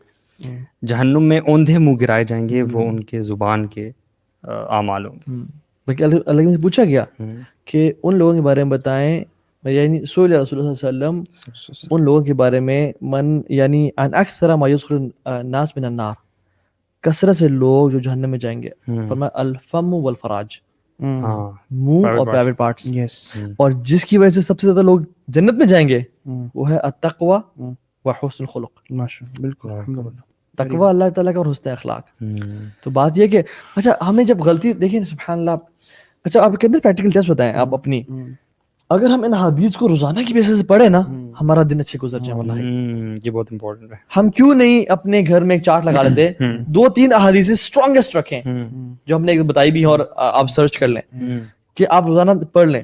جہنم میں اوندھے منہ گرائے جائیں گے, وہ ان کے زبان کے اعمال ہوں گے. بلکہ اللہ نے پوچھا گیا کہ ان لوگوں کے بارے میں بتائیں یعنی سئل رسول اللہ صلی اللہ علیہ وسلم ان لوگوں کے بارے میں من یعنی ان اکثر ما یدخل الناس من النار, کثرت سے لوگ جو جہنم میں جائیں گے, فرمایا الفم والفراج, منہ اور پرائیویٹ پارٹس. اور جس کی وجہ سے سب سے زیادہ لوگ جنت میں جائیں گے وہ ہے التقوی و حسن الخلق. ماشاءاللہ, بالکل الحمدللہ. تقوی اللہ تعالیٰ کا اور حسن اخلاق. تو بات یہ کہ اچھا ہمیں جب غلطی دیکھیں سبحان اللہ, اچھا آپ کے اندر پریکٹیکل ٹیسٹ بتائیں آپ اپنی, اگر ہم ان حدیث کو روزانہ کی بیسس سے پڑھیں نا, ہمارا دن اچھے گزر جائے. واللہ یہ بہت امپورٹنٹ ہے. ہم کیوں نہیں اپنے گھر میں ایک چارٹ لگا لیتے, 2-3 احادیث اسٹرانگسٹ رکھیں جو ہم نے بتائی بھی ہیں, اور آپ سرچ کر لیں کہ آپ روزانہ پڑھ لیں,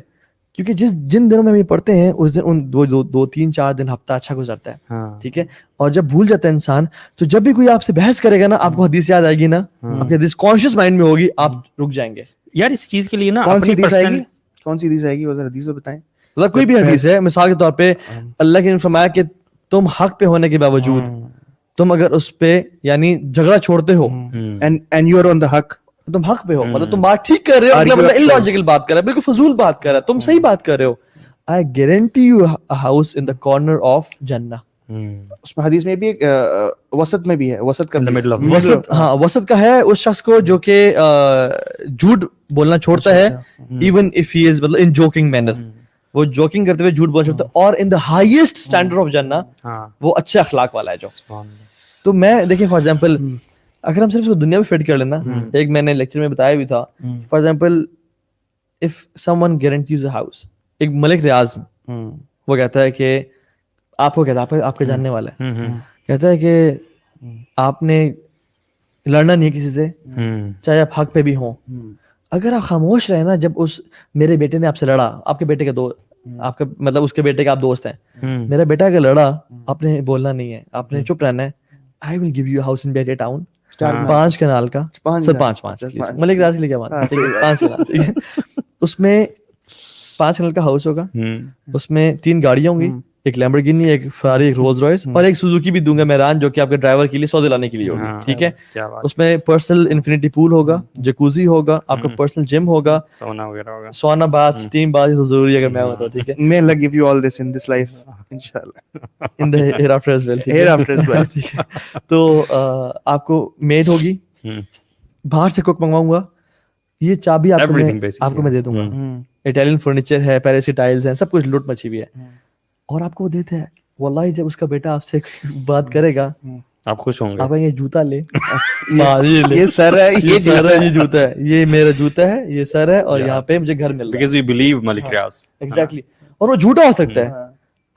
کیونکہ جن دنوں میں ہم یہ پڑھتے ہیں اس دن ان 2-3-4 دن ہفتہ اچھا گزرتا ہے, ٹھیک ہے. اور جب بھول جاتا ہے انسان, تو جب بھی کوئی آپ سے بحث کرے گا نا, آپ کو حدیث یاد آئے گی نا, آپ کی حدیث کانشیس مائنڈ میں ہوگی, آپ رک جائیں گے. یار اس چیز کے لیے نا کون سی حدیث آئے گی, کون سی حدیث آئے گی, وہ ذرا حدیث بتائیں. مطلب کوئی بھی حدیث ہے, مثال کے طور پہ اللہ کے نے فرمایا کہ تم حق پہ ہونے کے باوجود تم اگر اس پہ یعنی جھگڑا چھوڑتے ہو, and you are on the حق, تم حق پہ ہو, مطلب تم بات ٹھیک کر رہے ہو, اگلا بندہ illogical بات کر رہا ہے, بالکل فضول بات کر رہا ہے, تم صحیح بات کر رہے ہو, I guarantee you a house in the corner of Jannah. اس میں حدیث میں بھی ایک وسط میں بھی ہے, وسط کا وسط, ہاں وسط کا ہے اس شخص کو جو کہ جھوٹ بولنا چھوڑتا ہے, even if he is مطلب in joking manner, وہ جوکنگ کرتے ہوئے جھوٹ بولنا چھوڑتا ہے, اور in the highest standard of Jannah وہ اچھے اخلاق والا ہے جو. تو میں دیکھیں فار ایگزامپل اگر ہم صرف اس کو دنیا میں فٹ کر لینا, ایک میں نے لیکچر میں بتایا بھی تھا, for example if someone guarantees a house, ایک ملک ریاض وہ کہتا ہے کہ آپ کو کہتا ہے آپ کا جاننے والا ہے, کہتا ہے کہ آپ نے لڑنا نہیں ہے کسی سے, چاہے آپ حق پہ بھی ہوں. اگر آپ خاموش رہے نا, جب اس میرے بیٹے نے آپ سے لڑا, آپ کے بیٹے کا دوست, آپ کا مطلب اس کے بیٹے کا آپ دوست ہیں, میرا بیٹا اگر لڑا, آپ نے بولنا نہیں ہے, آپ نے چپ رہنا ہے. I will give you a house in Behte town, 5 Kunal کا, سر 5 ملک ریاض کے لیے کیا بات, 5 کنال, ٹھیک ہے. اس میں 5 کنال کا ہاؤس ہوگا, اس میں 3 گاڑیاں ہوں گی, ایک لیمبورگینی, ایک فراری, ایک رولز رائس, اور ایک سوزوکی بھی دوں گا میران, جو کہ آپ کے ڈرائیور کے لیے سودے لانے کے لیے ہوگی, ٹھیک ہے. اس میں پرسنل انفینٹی پول ہوگا, جکوزی ہوگا, آپ کا پرسنل جم ہوگا, سونا وغیرہ ہوگا, سونا بات, اسٹیم بات, یہ ضروری ہے اگر میں ہوتا ہوں, ٹھیک ہے. May Allah give you all this in this life, inshallah, in the hereafter as well, hereafter as well. تو آپ کو میڈ ہوگی, باہر سے کوک منگواؤں گا, یہ چابی آپ کو میں دے دوں گا, اٹیلین فرنیچر ہے, پیرسی ٹائلز ہیں, سب کچھ لوٹ مچھی بھی ہے, اور آپ کو وہ دیتے ہیں. واللہ جب اس کا بیٹا آپ سے بات کرے گا, آپ خوش ہوں گے, آپ یہ جوتا لے, یہ سر ہے, یہ سر ہے, یہ جوتا ہے, یہ میرا جوتا ہے, یہ سر ہے, اور یہاں پہ مجھے گھر مل رہا ہے, because we believe Malik Riaz. Exactly. اور وہ جھوٹا ہو سکتا ہے,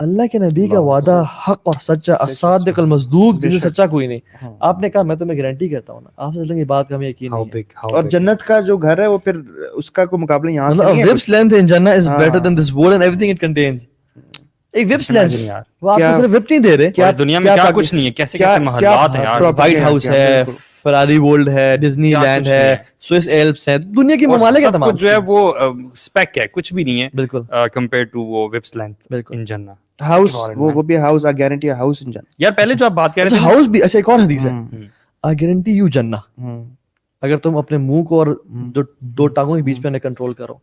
اللہ کے نبی کا وعدہ حق اور سچا, الصادق المصدوق, جن سے سچا کوئی نہیں. آپ نے کہا میں تمہیں گارنٹی کرتا ہوں نا, آپ سے یہ بات کا ہمیں یقین نہیں ہے. اور جنت کا جو گھر ہے وہ پھر اس کا کوئی مقابلہ یہاں سے نہیں ہے. Whip's length in Jannah is better than this world and everything it contains. ایک whip's length, وہ آپ کو صرف whip نہیں دے رہے, کیا دنیا میں کیا کچھ نہیں ہے, کیسے کیسے محلات ہیں یار, وائٹ ہاؤس ہے, فراری ورلڈ ہے, ڈزنی لینڈ ہے, سوئس ایلپس ہیں, دنیا کے ممالک ہیں تمام, جو ہے وہ اسپیک ہے, کچھ بھی نہیں ہے بالکل کمپیئر ٹو وہ وپس لینتھ ان جنہ. ہاؤس, وہ بھی house, I guarantee a house in Jannah. یار پہلے جو آپ بات کر رہے تھے ہاؤس بھی, اچھا ایک اور حدیث ہے, I guarantee you Jannah, اگر تم اپنے منہ کو اور جو 2 ٹانگوں کے بیچ میں انہیں کنٹرول کرو,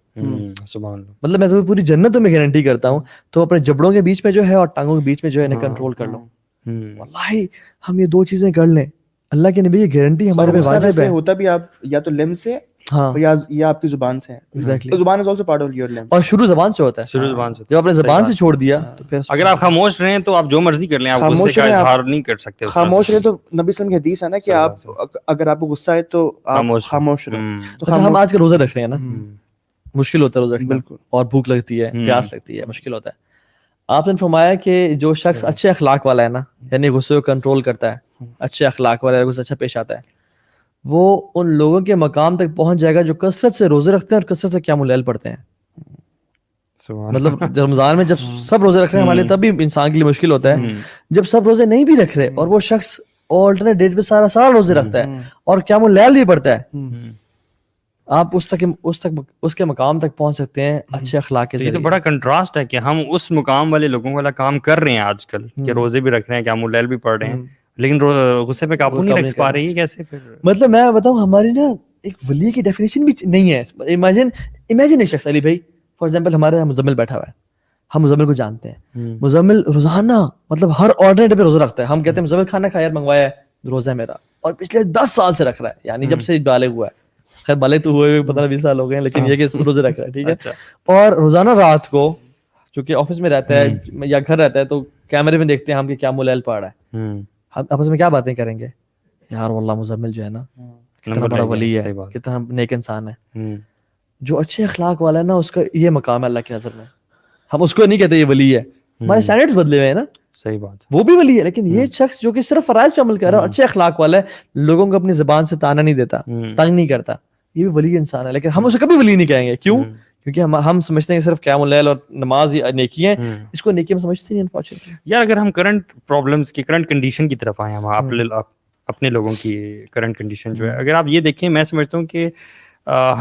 سبحان اللہ, مطلب میں تمہیں پوری جنت تمہیں گارنٹی کرتا ہوں, تو اپنے جبڑوں کے بیچ میں جو ہے اور ٹانگوں کے بیچ میں جو ہے انہیں کنٹرول کر لو. واللہ ہم یہ 2 چیزیں کر لیں, اللہ کے نبی یہ گارنٹی ہمارے پہ واجب ہے. ہوتا بھی آپ یا تو لم سے, ہاں, یا آپ کی زبان سے ہے. ایگزیکٹلی, زبان is also part of your لم, اور شروع زبان سے ہوتا ہے, شروع زبان سے. جب آپ نے زبان سے چھوڑ دیا تو پھر اگر آپ خاموش رہیں تو آپ جو مرضی کر لیں, آپ غصے کا اظہار نہیں کر سکتے. خاموش رہیں تو نبی صلی اللہ علیہ وسلم کی حدیث ہے نا کہ آپ اگر آپ کو غصہ ہے تو آپ خاموش رہیں. تو ہم آج کے روزہ رکھ رہے ہیں نا, مشکل ہوتا ہے روزہ رکھنا, بالکل, اور بھوک لگتی ہے, پیاس لگتی ہے, مشکل ہوتا ہے. آپ نے فرمایا کہ جو شخص اچھے اخلاق والا ہے نا, یعنی غصے کو کنٹرول کرتا ہے, اچھے اخلاق والا ہے, غصہ اچھا پیش آتا ہے, وہ ان لوگوں کے مقام تک پہنچ جائے گا جو کثرت سے روزے رکھتے ہیں اور کثرت سے قیام اللیل پڑھتے ہیں. مطلب رمضان میں جب سب روزے رکھ رہے ہیں ہمارے لیے, تب بھی انسان کے لیے مشکل ہوتا ہے. جب سب روزے نہیں بھی رکھ رہے اور وہ شخص آلٹرنیٹ ڈیٹ پہ سارا سال روزے رکھتا ہے اور قیام اللیل بھی پڑھتا ہے, آپ اس کے مقام تک پہنچ سکتے ہیں اچھے اخلاق کے ذریعے. یہ تو بڑا کنٹراسٹ ہے کہ ہم اس مقام والے لوگوں والا کام کر رہے ہیں آج کل, کہ روزے بھی رکھ رہے ہیں, قیام اللیل بھی پڑھ رہے ہیں, لیکن غصے پہ قابو نہیں رکھ پا رہی ہے. کیسے پھر, مطلب میں بتاؤں, ہماری نا ایک ولی کی ڈیفینیشن بھی نہیں ہے. امیجن ایک شخص, علی بھائی فار ایگزامپل ہمارے یہاں مزمل بیٹھا ہوا ہے, ہم مزمل کو جانتے ہیں. مزمل روزانہ مطلب ہر آرڈنری ڈے پہ روزہ رکھتا ہے. ہم کہتے ہیں مزمل کھانا کھا یار منگوایا ہے, روزہ ہے میرا, اور پچھلے 10 سال سے رکھ رہا ہے, یعنی جب سے بالغ ہوا ہے. خیر بالغ تو ہوئے 15-20 سال ہو گئے ہیں, لیکن یہ کہ روزے رکھ رہا ہے, ٹھیک ہے. اور روزانہ رات کو چونکہ آفس میں رہتا ہے یا گھر رہتا ہے تو کیمرے میں دیکھتے ہیں ہم کہ کیا مولیل پڑھ رہا ہے. ہم آپس میں کیا باتیں کریں گے, یار واللہ مزمل جو ہے نا کتنا بڑا ولی ہے, کتنا نیک انسان ہے. جو اچھے اخلاق والا ہے نا اس کا یہ مقام ہے اللہ کی نظر میں. ہم اس کو نہیں کہتے یہ ولی ہے, ہمارے اسٹینڈرڈز بدلے ہوئے ہیں نا. صحیح بات, وہ بھی ولی ہے, لیکن یہ شخص جو کہ صرف فرائض پہ عمل کر رہا ہے, اچھے اخلاق والا ہے, لوگوں کو اپنی زبان سے تانا نہیں دیتا, تنگ نہیں کرتا, یہ بھی ولی انسان ہے. لیکن ہم اسے کبھی ولی نہیں کہیں گے. کیوں؟ کیونکہ ہم سمجھتے ہیں کہ صرف قیام اللیل اور نماز ہی نیکی ہے. اس کو نیکی ہم سمجھتے نہیں انفارچونیٹلی. یار اگر ہم کرنٹ پرابلمس کی کرنٹ کنڈیشن کی طرف آئیں, ہم اپنے لوگوں کی کرنٹ کنڈیشن جو ہے, اگر آپ یہ دیکھیں, میں سمجھتا ہوں کہ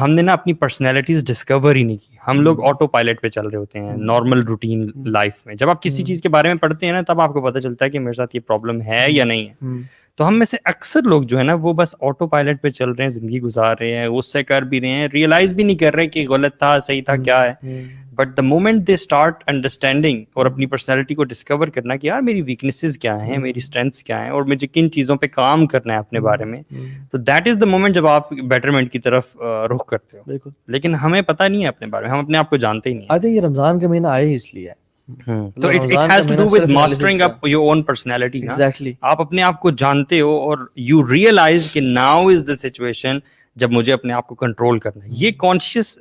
ہم نے نا اپنی پرسنالٹیز ڈسکور ہی نہیں کی. ہم لوگ آٹو پائلٹ پہ چل رہے ہوتے ہیں نارمل روٹین لائف میں. جب آپ کسی چیز کے بارے میں پڑھتے ہیں نا تب آپ کو پتہ چلتا ہے کہ میرے ساتھ یہ پرابلم ہے یا نہیں ہے. تو ہم میں سے اکثر لوگ جو ہے نا وہ بس آٹو پائلٹ پہ چل رہے ہیں, زندگی گزار رہے ہیں, غصے کر بھی رہے ہیں, ریئلائز بھی نہیں کر رہے کہ غلط تھا صحیح تھا کیا ہے. But the moment they start understanding اور اپنی پرسنالٹی کو ڈسکور کرنا کہ یار میری ویکنیسز کیا ہیں, میری اسٹرینتھس کیا ہیں, اور مجھے کن چیزوں پہ کام کرنا ہے اپنے بارے میں, تو دیٹ از دا مومنٹ جب آپ بیٹرمنٹ کی طرف رخ کرتے ہو. بالکل. لیکن ہمیں پتہ نہیں ہے اپنے بارے میں, ہم اپنے آپ کو جانتے ہی نہیں. آئی تھنک یہ رمضان کا مہینہ آیا ہی اس لیے ہے. تو it has to do with mastering up your own personality. Exactly, آپ اپنے آپ کو جانتے ہو اور یو ریئلائز کہ ناؤ از دا سچویشن جب مجھے اپنے آپ کو کنٹرول کرنا ہے. یہ کانشیس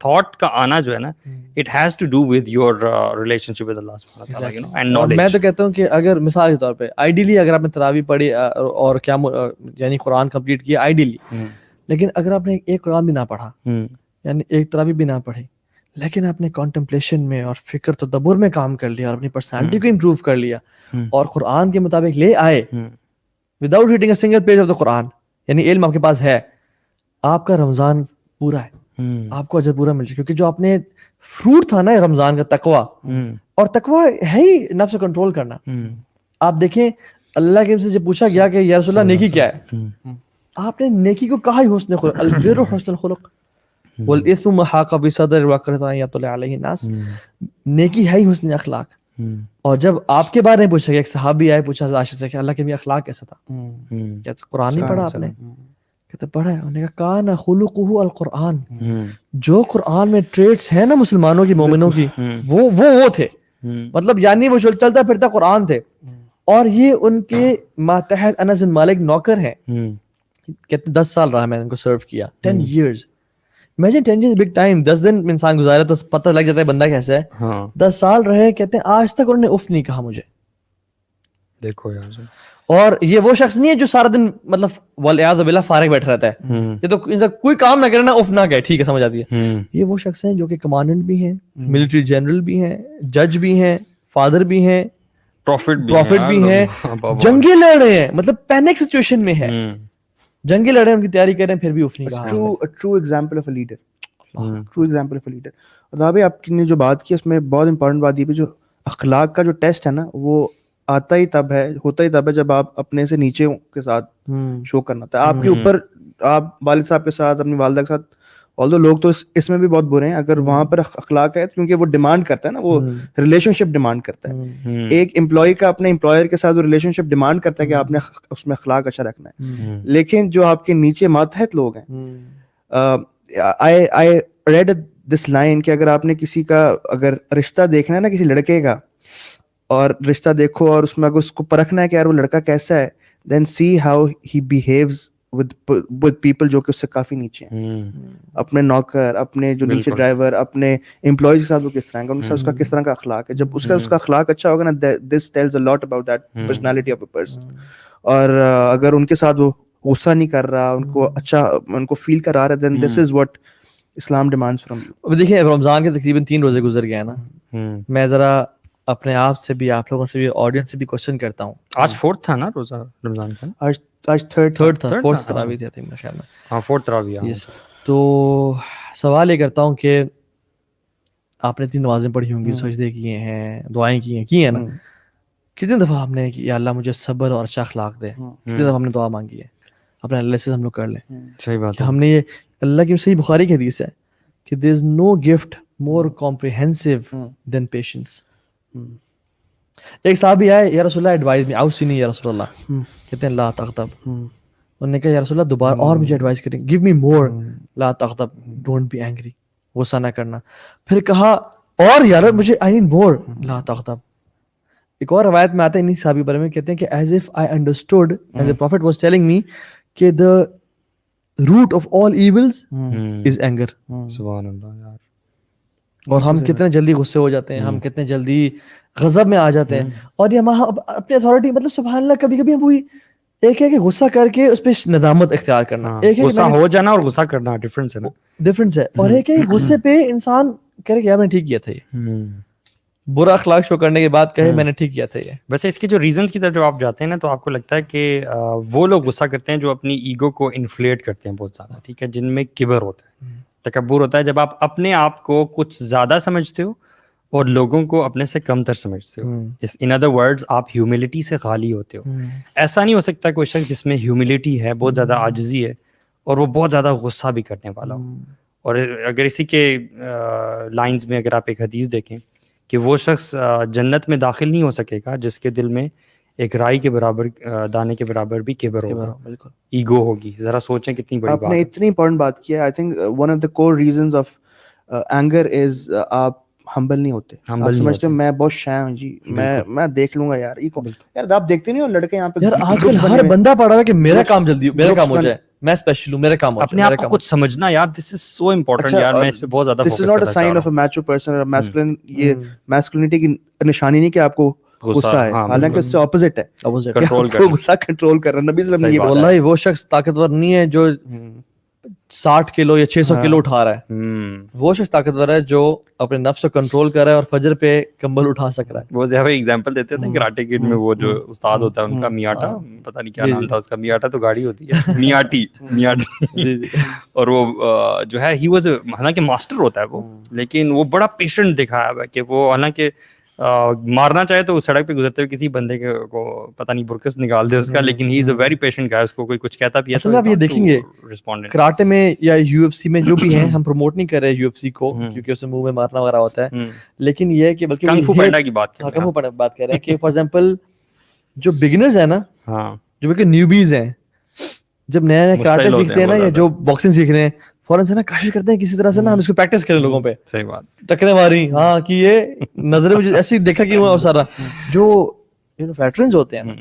تھاٹ کا آنا جو ہے نا, it has to do with your relationship with Allah سبحانہ وتعالی اینڈ نالج. میں تو کہتا ہوں کہ اگر مثال کے طور پہ آئیڈیلی اگر آپ نے تراویح پڑھی اور کیا یعنی قرآن کمپلیٹ کیا آئیڈیلی, لیکن اگر آپ نے ایک قرآن بھی نہ پڑھا, یعنی ایک تراویح بھی نہ پڑھی, لیکن آپ نے کانٹمپلیشن میں اور فکر تدبر میں کام کر لیا اور اپنی پرسنالٹی کو امپروو کر لیا اور قرآن کے مطابق لے آئے without hitting a single page of the Quran, یعنی علم آپ کے پاس ہے, آپ کا رمضان پورا ہے, آپ کو اجر پورا مل جائے. کیونکہ جو آپ نے فروٹ تھا نا رمضان کا تقوی, اور تقوی ہے ہی نفس کو کنٹرول کرنا. آپ دیکھیں اللہ کے سے جب پوچھا گیا کہ یا رسول اللہ نیکی کیا ہے, آپ نے نیکی کو کہا ہی حسن خلق, البر حسن الخلق والاثم ما حاق بصدر وقرۃ ان یطلع علیہ الناس. نیکی ہے ہی حسن اخلاق. اور جب آپ کے بارے میں پوچھا گیا, ایک صحابی آئے پوچھا عائشہ سے کہ اللہ کے بھی اخلاق کیسا تھا, کیا قرآن نہیں پڑھا آپ نے؟ کہتے پڑھا ہے. انہوں نے کہا کان خلقہ القرآن, جو قرآن میں ٹریٹس ہیں نا مسلمانوں کی مومنوں کی وہ تھے. مطلب یعنی وہ چلتا پھرتا قرآن تھے. اور یہ ان کے ماتحت انس بن مالک نوکر ہیں. کہتے 10 سال رہا میں نے ان کو سرو کیا, 10 years. Imagine 10 years big time. 10 دن انسان گزارے تو پتہ لگ جاتا ہے بندہ کیسا ہے. 10 سال رہے, کہتے ہیں آج تک انہوں نے اف نہیں کہا مجھے. دیکھو یار, اور یہ وہ شخص نہیں ہے جو سارا دن مطلب والعیاذ باللہ فارغ بیٹھا رہتا ہے. یہ تو انسان کوئی کام نہ کرے نا اف نہ کہے, ٹھیک ہے سمجھ آتی ہے. یہ وہ شخص ہیں جو کہ کمانڈنٹ بھی ہیں, ملٹری جنرل بھی ہیں, جج بھی ہیں, فادر بھی ہیں, پروفٹ بھی ہیں, جنگیں لڑ رہے ہیں, مطلب پینک سچویشن میں ہے, جنگیں لڑ رہے ہیں, ان کی تیاری کر رہے ہیں, پھر بھی اف نہیں کہا. True example of a leader, true example of a leader. اور آپ نے جو بات کی اس میں بہت امپورٹنٹ بات یہ بھی, جو اخلاق کا جو ٹیسٹ ہے نا وہ آتا ہی تب ہے, ہوتا ہی تب ہے جب آپ اپنے سے نیچے کے ساتھ شو کرنا ہوتا ہے. آپ کے اوپر, آپ والد صاحب کے ساتھ, اپنی والدہ کے ساتھ, although لوگ تو اس میں بھی بہت برے ہیں, اگر وہاں پر اخلاق ہے کیونکہ وہ ڈیمانڈ کرتا ہے نا, وہ ریلیشن شپ ڈیمانڈ کرتا ہے. ایک امپلائی کا اپنے امپلائر کے ساتھ وہ ریلیشن شپ ڈیمانڈ کرتا ہے کہ آپ نے اس میں اخلاق اچھا رکھنا ہے. لیکن جو آپ کے نیچے ماتحت لوگ ہیں, I read this line کہ اگر آپ نے کسی کا اگر رشتہ دیکھنا ہے نا کسی لڑکے کا, اور رشتہ دیکھو اور اس میں اگر اس کو پرکھنا ہے کہ یار وہ لڑکا کیسا ہے, then see how he behaves with people جو کہ اس سے کافی نیچے ہیں. اپنے نوکر, اپنے جو نیچے ڈرائیور, اپنے امپلائیز کے ساتھ وہ کس طرح کا, ان کے ساتھ اس کا کس طرح کا اخلاق ہے. جب اس کا اخلاق اچھا ہوگا نا, this tells a lot about that personality of a person. اور اگر ان کے ساتھ وہ غصہ نہیں کر رہا, ان کو اچھا, ان کو فیل کرا رہا ہے, then this is what Islam demands from you. اب دیکھیں رمضان کے تقریباً 3 روزے گزر گئے ہیں نا, میں ذرا اپنے آپ سے بھی, آپ لوگوں سے بھی, آڈینس سے بھی کوشچن کرتا ہوں. آج 4th تھا نا روزہ رمضان کا, آج 3rd تھا, 4th تراویح تھی میرے خیال میں. ہاں 4th تراویح. تو سوال یہ کرتا ہوں کہ آپ نے 3 نمازیں پڑھی ہوں گی, سجدے کیے ہیں, دعائیں کی ہیں نا, کتنی دفعہ ہم نے کہ یا اللہ مجھے صبر اور اچھا اخلاق دے, کتنی دفعہ ہم نے دعا مانگی ہے. اپنے اللہ سے ہم لوگ کر لیں. صحیح بات ہے. ہم نے یہ اللہ کی صحیح بخاری کی حدیث ہے کہ there is no gift more comprehensive than patience. ایک صحابی آئے, یا رسول اللہ ایڈوائز می, اوصنی یا رسول اللہ, کہتے ہیں لا تغضب. انہوں نے کہا یا رسول اللہ دوبارہ اور مجھے ایڈوائز کریں, گیو می مور, لا تغضب, ڈونٹ بی اینگری, غصہ نہ کرنا. پھر کہا اور یار مجھے آئی نیڈ مور, لا تغضب. ایک اور روایت میں آتا ہے انہی صحابی بارے میں, کہتے ہیں کہ as if I understood and the prophet was telling me کہ the root of all evils is anger. سبحان اللہ یار. اور ہم کتنے جلدی غصے ہو جاتے ہیں, ہم کتنے جلدی غضب میں آ جاتے ہیں, اور یہ ہم اپنی اتھارٹی, مطلب سبحان اللہ, کبھی کبھی ہم وہی ایک ہے کہ غصہ کر کے اس پہ ندامت اختیار کرنا, ایک ہے غصہ ہو جانا اور غصہ کرنا ڈفرنس ہے نا, ڈفرنس ہے, اور ایک ہے غصے پہ انسان کہہ رہے کہ یار میں نے ٹھیک کیا تھا, یہ برا اخلاق شو کرنے کے بعد کہے میں نے ٹھیک کیا تھا یہ. ویسے اس کے جو ریزنس کی طرف جب آپ جاتے ہیں نا, تو آپ کو لگتا ہے کہ وہ لوگ غصہ کرتے ہیں جو اپنی ایگو کو انفلیٹ کرتے ہیں بہت زیادہ, ٹھیک ہے, جن میں کبر ہوتا ہے, تکبر ہوتا ہے, جب آپ اپنے آپ کو کچھ زیادہ سمجھتے ہو اور لوگوں کو اپنے سے کم تر سمجھتے ہو. ان ادر ورڈز آپ ہیوملٹی سے خالی ہوتے ہو. ایسا نہیں ہو سکتا کوئی شخص جس میں ہیوملٹی ہے, بہت زیادہ عاجزی ہے, اور وہ بہت زیادہ غصہ بھی کرنے والا ہو. اور اگر اسی کے لائنز میں اگر آپ ایک حدیث دیکھیں کہ وہ شخص جنت میں داخل نہیں ہو سکے گا جس کے دل میں ایک رائی کے برابر, دانے کے برابر بھی کبر ہوگا, ایگو ہوگی. ذرا سوچیں کتنی بڑی بات ہے. آپ نے اتنی امپورٹنٹ بات کی ہے. I think one of the core reasons of anger is آپ ہمبل نہیں ہوتے. آپ سمجھتے ہو میں بہت شے ہوں جی, میں دیکھ لوں گا یار, یار آپ دیکھتے نہیں ہو لڑکے یہاں پہ, یار آج کل ہر بندہ پڑھ رہا ہے کہ میرا کام جلدی, میرا کام ہو جائے, میں اسپیشل ہوں, میرا کام ہو جائے. اپنے آپ کو کچھ سمجھنا یار, دس از سو امپورٹنٹ یار, میں اس پہ بہت زیادہ this is not a sign of a mature person اور میسکولن. یہ میسکولینٹی کی نشانی نہیں کہ آپ کو غصہ ہے, حالانکہ اس سے اپوزٹ ہے, غصہ کنٹرول کرنا. نبی صلی اللہ علیہ وسلم نے واللہ وہ شخص طاقتور نہیں ہے جو 60 کلو یا 600 کلو اٹھا رہا ہے, وہ شخص طاقتور ہے جو اپنے نفس کو کنٹرول کر رہا ہے اور فجر پہ کمبل اٹھا سک رہا ہے. وہ زیادہ ایگزامپل دیتے تھے کراٹے کڈ میں, وہ جو استاد ہوتا ہے ان کا میاٹا, پتہ نہیں کیا نام تھا اس کا, میاٹا تو گاڑی ہوتی ہے, میاٹی, اور وہ جو ہے ہی واز, حالانکہ ماسٹر ہوتا ہے وہ, لیکن وہ بڑا پیشنٹ دکھایا ہوا ہے کہ وہ حالانکہ مارنا چاہے تو سڑک پہ گزرتے ہوئے کسی بندے کو پتہ نہیں برکس نکال دے اس کا, لیکن ہی از اے ویری پیشنٹ گائے, اس کو کوئی کچھ کہتا بھی ہے. اصل میں آپ یہ دیکھیں گے کراٹے میں یا یو ایف سی میں جو بھی ہیں, ہم پروموٹ نہیں کر رہے یو ایف سی کو کیونکہ اس میں منہ میں مارنا وغیرہ ہوتا ہے, لیکن یہ ہے کہ بلکہ کنگ فو پانڈا کی بات کر رہے ہیں کہ فار ایگزامپل جو بگنرز ہیں نا, جو بالکل نیوبیز ہیں, جب نیا نیا کراٹے سیکھتے ہیں نا, یا جو باکسنگ سیکھ رہے ہیں, فوراً سے نا کوشش کرتے ہیں کسی طرح سے نا ہم اس کو پریکٹس کریں لوگوں پہ. صحیح بات, ٹکرے ماری, ہاں کہ یہ نظریں مجھے ایسی دیکھا کہ وہ سارا جو ویٹرنز ہوتے ہیں نا,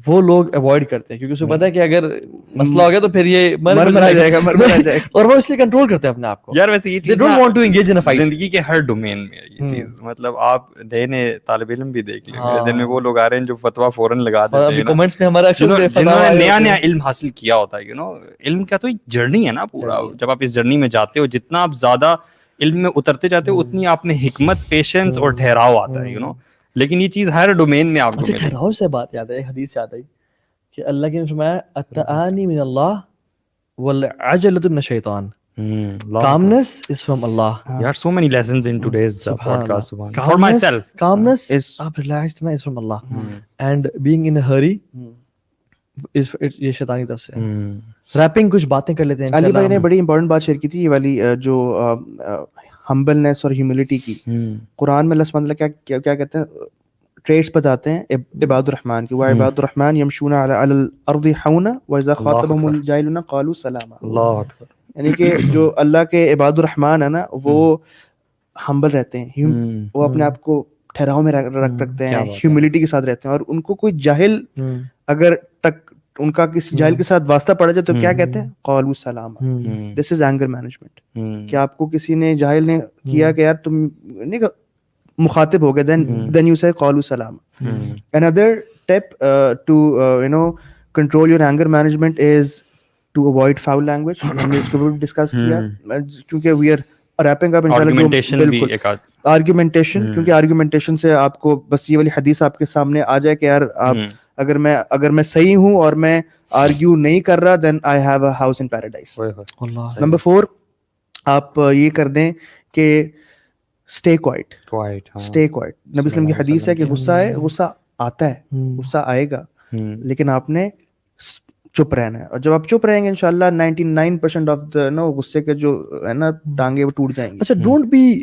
وہ لوگ اوائڈ کرتے ہیں کیونکہ اس کو پتا ہے کہ اگر مسئلہ ہو گیا تو پھر یہ مر جائے گا, اور وہ اس لیے کنٹرول کرتے ہیں اپنے آپ کو. یار ویسے یہ چیز don't want to engage in a fight, زندگی کے ہر ڈومین میں یہ چیز, مطلب آپ نئے نئے طالب علم بھی دیکھ لیں, میرے ذہن میں وہ لوگ آ رہے ہیں جو فتویٰ فوراً لگا دیتے ہیں کمنٹس میں ہمارا, جنہوں نے نیا نیا علم حاصل کیا ہوتا ہے, علم کا تو ایک جرنی ہے نا پورا. جب آپ اس جرنی میں جاتے ہو, جتنا آپ زیادہ علم میں اترتے جاتے ہو, اتنی آپ میں حکمت, پیشنس اور ٹھہراؤ آتا ہے, لیکن یہ چیز ہر ڈومین میں آپ کو ملے. ٹھہراؤ سے بات یاد ہے, ایک حدیث یاد آئی کہ اللہ کے نے فرمایا التآنی من اللہ والعجلۃ من الشیطان. Calmness is from Allah. There are so many lessons in today's podcast. For myself, calmness is relaxed na is from Allah, and being in a hurry is یہ شیطانی طرف سے. ریپنگ کچھ باتیں کر لیتے ہیں. علی بھائی نے بڑی امپورٹنٹ بات شیئر کی تھی, یہ والی جو ہمبلنس اور ہیوملٹی کی. قرآن میں اللہ سبحانہ وتعالیٰ کیا کہتے ہیں, ٹریٹس بتاتے ہیں عباد الرحمن کی, وعباد الرحمن یمشون علی الارض حونا واذا خاطبهم الجاہلون قالوا سلاما. اللہ اکبر. یعنی کہ جو اللہ کے عباد الرحمن ہے نا, وہ ہمبل رہتے ہیں, وہ اپنے آپ کو ٹھہراؤ میں رکھتے ہیں, ہیوملٹی کے ساتھ رہتے ہیں, اور ان کو کوئی جاہل اگر ان کا کسی جاہل کے ساتھ واسطہ پڑ جائے تو کیا کہتے ہیں, قالوا سلاما. دس از اینگر مینجمنٹ, کہ آپ کو کسی نے جاہل نے کیا کہ یار تم نہیں مخاطب ہو گئے, then you say قالوا سلاما. Another tip to control your anger management is to avoid foul language. ہم نے اس کو بھی ڈسکس کیا, کیونکہ we are wrapping up انشاءاللہ. آرگیومنٹیشن, کیونکہ آرگیومنٹیشن سے آپ کو بس یہ والی حدیث آپ کے سامنے آ جائے کہ یار آپ اگر میں صحیح ہوں اور میں آرگیو نہیں کر رہا, then I have a house in paradise. Number 4, آپ یہ کر دیں کہ stay quiet. Stay quiet. نبی اسلام کی حدیث ہے کہ غصہ آتا ہے, غصہ آئے گا, لیکن آپ نے چپ رہنا ہے, اور جب آپ چپ رہیں گے انشاءاللہ 99% آف دا غصے کے جو ہے نا ٹانگیں وہ ٹوٹ جائیں گی. اچھا, ڈونٹ بی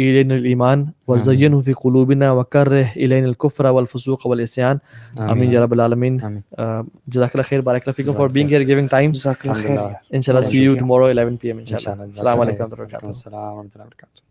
إلينا الإيمان وزينه في قلوبنا وكره إلينا الكفر والفسوق والعصيان آمين يا رب العالمين. جزاك الله خير, بارك الله فيكم for being here, giving time. جزاک اللہ خیر. Inshallah see you tomorrow 11 PM inshallah. Assalamu alaikum. السلام ورحمۃ اللہ وبرکاتہ.